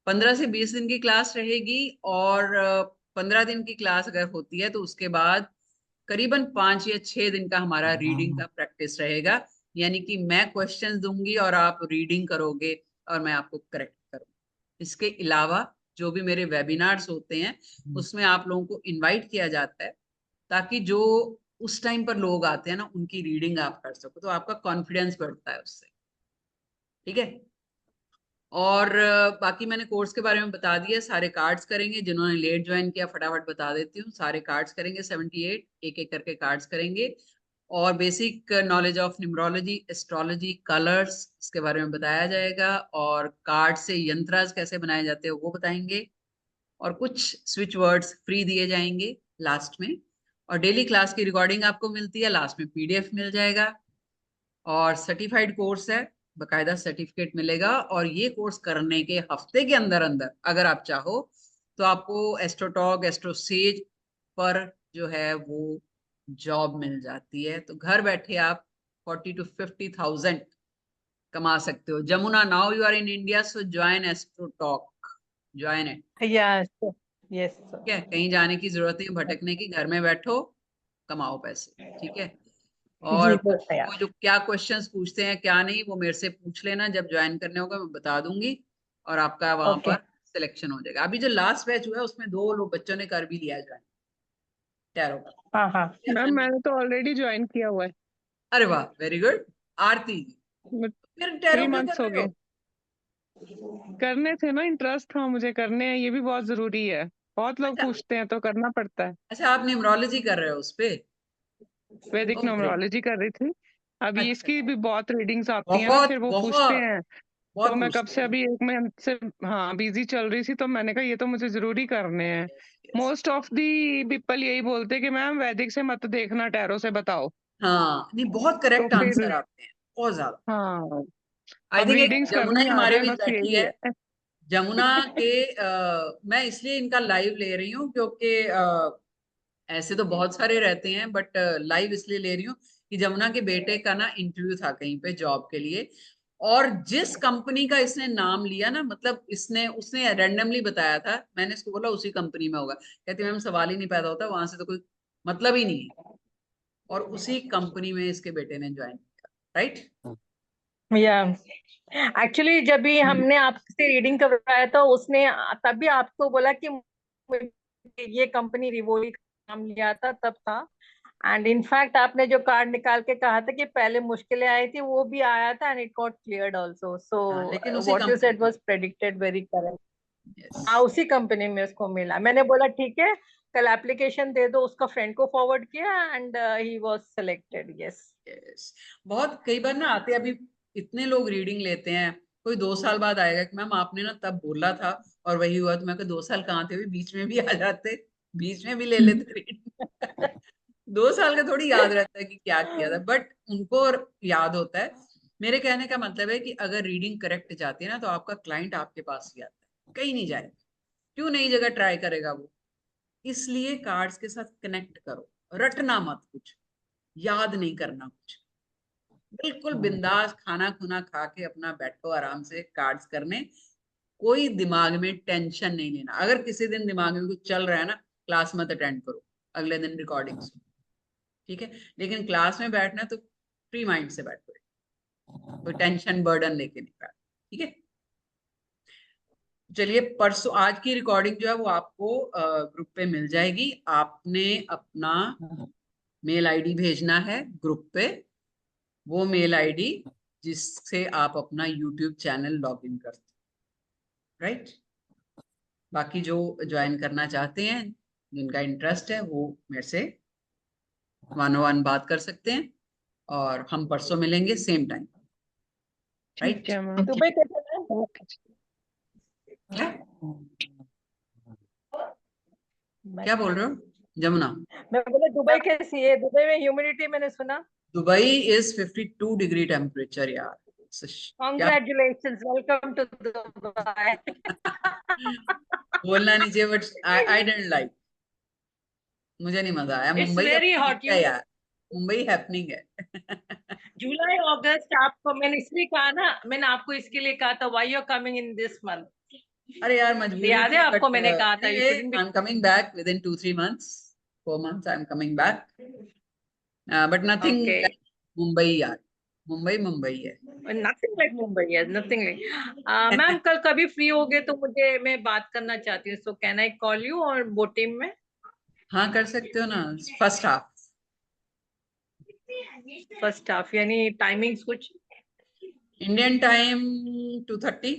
15 से 20 दिन की क्लास रहेगी और 15 दिन की क्लास अगर होती है तो उसके बाद करीबन 5 या 6 दिन का हमारा रीडिंग का प्रैक्टिस रहेगा। यानी कि मैं क्वेश्चंस दूंगी और आप रीडिंग करोगे और मैं आपको करेक्ट करूंगी। इसके अलावा जो भी मेरे वेबिनार्स होते हैं उसमें आप लोगों को इनवाइट किया जाता है ताकि जो उस टाइम पर लोग आते हैं ना, उनकी रीडिंग आप कर सको, तो आपका कॉन्फिडेंस बढ़ता है उससे। ठीक है। और बाकी मैंने कोर्स के बारे में बता दिया। सारे कार्ड्स करेंगे, जिन्होंने लेट ज्वाइन किया फटाफट बता देती हूँ। सारे कार्ड्स करेंगे 78, एक एक करके कार्ड्स करेंगे। और basic knowledge of numerology, astrology, colours, इसके बारे में बताया जाएगा। और कार्ड से यंत्रास कैसे बनाए जाते हैं वो बताएंगे। और कुछ स्विच वर्ड्स फ्री दिए जाएंगे लास्ट में। और डेली क्लास की रिकॉर्डिंग आपको मिलती है, लास्ट में PDF मिल जाएगा। और सर्टिफाइड कोर्स है, बकायदा सर्टिफिकेट मिलेगा। और ये कोर्स करने के हफ्ते के अंदर अंदर अगर आप चाहो तो आपको एस्ट्रोटॉक, एस्ट्रोसेज पर जो है वो जॉब मिल जाती है। तो घर बैठे आप 40 to 50,000 कमा सकते हो। Jamuna, now you are in India, so join Astrotalk, join it. Yes yes. ठीक है, कहीं जाने की जरूरत नहीं, भटकने की। घर में बैठो, कमाओ पैसे। ठीक है। और जी बोलते हैं वो जो क्या क्वेश्चंस पूछते हैं क्या नहीं, वो मेरे से पूछ लेना। जब ज्वाइन करने होगा मैं बता दूंगी और आपका वहां ओके। पर सिलेक्शन हो जाएगा। अभी जो लास्ट बैच हुआ है उसमें 2 लोग बच्चों ने कर भी लिया ज्वाइन टैरो का। हाँ हाँ। मैम मैंने तो ऑलरेडी ज्वाइन किया हुआ है, अरे वाह, वेरी गुड। आरती, फिर टैरो 3 क्यों months कर हो रहे गए। हो? करने थे ना, इंटरेस्ट था मुझे करने हैं, ये भी बहुत जरूरी है। बहुत लोग अच्छा पूछते हैं तो करना पड़ता है। अच्छा, आप न्यूमरोलॉजी कर रहे हो उस पे? वैदिक ओह ग्रेट। न्यूमरोलॉजी कर रही थी। अभी अच्छा, इसकी भी बहुत रीडिंग्स आती है ना, बहुत फिर वो पूछते बहुत हैं। तो बहुत मैं कब पूछते से हैं। अभी 1 महीने से हाँ बिजी चल रही थी, तो मैंने कहा ये तो मुझे जरूरी करने हैं। Yes. Most of the people यही बोलते हैं कि मैम वैदिक से मत देखना, टैरो से बताओ। हाँ नहीं, बहुत तो करेक्ट फिर आंसर आते हैं, बहुत ज्यादा। हाँ, आई अब थिंक एक रीडिंग्स जमुना करनी ही आ हमारे जाए, बीच बस बैठी यही है। है। जमुना के मैं इसलिए इनका लाइव ले रही हूँ क्योंकि ऐसे तो बहुत सारे रहते हैं, बट लाइव इसलिए ले रही हूँ कि जमुना के बेटे का ना इंटरव्यू था कहीं पे जॉब के लिए। और जिस कंपनी का इसने नाम लिया ना, मतलब इसने उसने रैंडमली बताया था, मैंने इसको बोला उसी कंपनी में होगा। कहती मैम सवाल ही नहीं पैदा होता, वहां से तो कोई मतलब ही नहीं है। और उसी कंपनी में इसके बेटे ने ज्वाइन किया। राइट। या एक्चुअली जब भी हमने आपसे रीडिंग करवाया था उसने तभी आपको बोला कि मुझे ये कंपनी रिवोली का नाम लिया था तब था। एंड इनफैक्ट आपने जो कार्ड निकाल के कहा था कि पहले मुश्किलें आई थी, वो भी आया था and it got cleared also. So हाँ, लेकिन उसी व्हाट यू कंपनी सेड में। Was predicted very correct. Yes. हाँ उसी कंपनी में उसको मिला। मैंने बोला ठीक है, कल एप्लीकेशन दे दो, उसका फ्रेंड को फॉरवर्ड किया and he was selected. Yes. Yes. बहुत कई बार ना आते हैं, अभी इतने लोग रीडिंग लेते हैं, कोई 2 साल बाद आएगा कि मैम आपने ना तब बोला था और वही हुआ। तो मैं कहा 2 साल कहाँ थे, अभी बीच में भी आ जाते, बीच में भी ले लेते रीडिंग। 2 साल का थोड़ी याद रहता है कि क्या किया था, बट उनको याद होता है। मेरे कहने का मतलब है कि अगर रीडिंग करेक्ट जाती है ना तो आपका क्लाइंट आपके पास ही आता है, कहीं नहीं जाएगा। क्यों नई जगह ट्राई करेगा वो? इसलिए कार्ड्स के साथ कनेक्ट करो, रटना मत कुछ, याद नहीं करना कुछ। बिल्कुल बिंदास खाना खुना खा के अपना बैठो आराम से कार्ड्स करने। कोई दिमाग में टेंशन नहीं लेना। अगर किसी दिन दिमाग में कुछ चल रहा है ना, क्लास मत अटेंड करो, अगले दिन रिकॉर्डिंग सुनो। ठीक है। लेकिन क्लास में बैठना तो फ्री माइंड से बैठो, कोई टेंशन बर्डन लेके नहीं बैठो। ठीक है। चलिए, परसों आज की रिकॉर्डिंग जो है वो आपको ग्रुप पे मिल जाएगी। आपने अपना मेल आईडी भेजना है ग्रुप पे, वो मेल आईडी जिससे आप अपना यूट्यूब चैनल लॉग इन करते हैं। राइट। बाकी जो ज्वाइन करना चाहते हैं जिनका इंटरेस्ट है वो मेरे से 1-on-1 बात कर सकते हैं, और हम परसों मिलेंगे सेम टाइम, राइट? ठीक है मैम। दुबई कैसे है? ओके। क्या बोल रहे हो जमुना? मैं बोला दुबई कैसी है? दुबई में ह्यूमिडिटी मैंने सुना। दुबई इज 52 डिग्री टेम्परेचर यार। क्या Congratulations, welcome to Dubai. बोलना नहीं चाहिए, बट आई डिडंट लाइक, मुझे नहीं मजा आया। It's मुंबई का very hot. है यार, मुंबई हैपनिंग है। जुलाई अगस्त आपको मैंने इसलिए कहा ना, मैंने आपको इसके लिए कहा था, why you're coming in this month? अरे यार मजबूरी याद है थी, आपको but मैंने कहा था you anyway, couldn't be. I'm coming back within 2-3 months, 4 months I'm coming back, but nothing Okay. like Mumbai यार, मुंबई है। Nothing like Mumbai, yes, nothing like. Ma'am कल कभी फ्री होगे तो मैं बात करना चाहती हूँ, so can I call you और वो टीम में? हाँ कर सकते हो ना, फर्स्ट हाफ। फर्स्ट हाफ यानी टाइमिंग्स कुछ? इंडियन टाइम 2:30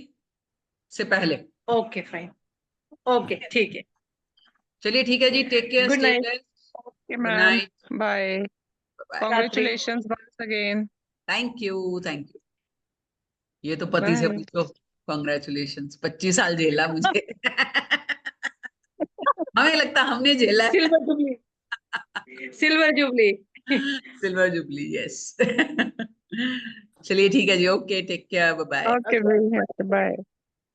से पहले। ओके फाइन, ओके ठीक है। चलिए ठीक है जी, take care, Good stay night. Blessed, okay good ma'am, night, bye. Bye. Congratulations once again. Thank you. ये तो पति से बाय। पूछो। कॉन्ग्रेचुलेशंस, 25 साल झेला मुझे। हमें लगता हमने झेला है। Silver jubilee, silver jubilee. Silver jubilee, yes. चलिए ठीक है जी, okay, take care, bye. Okay, bye.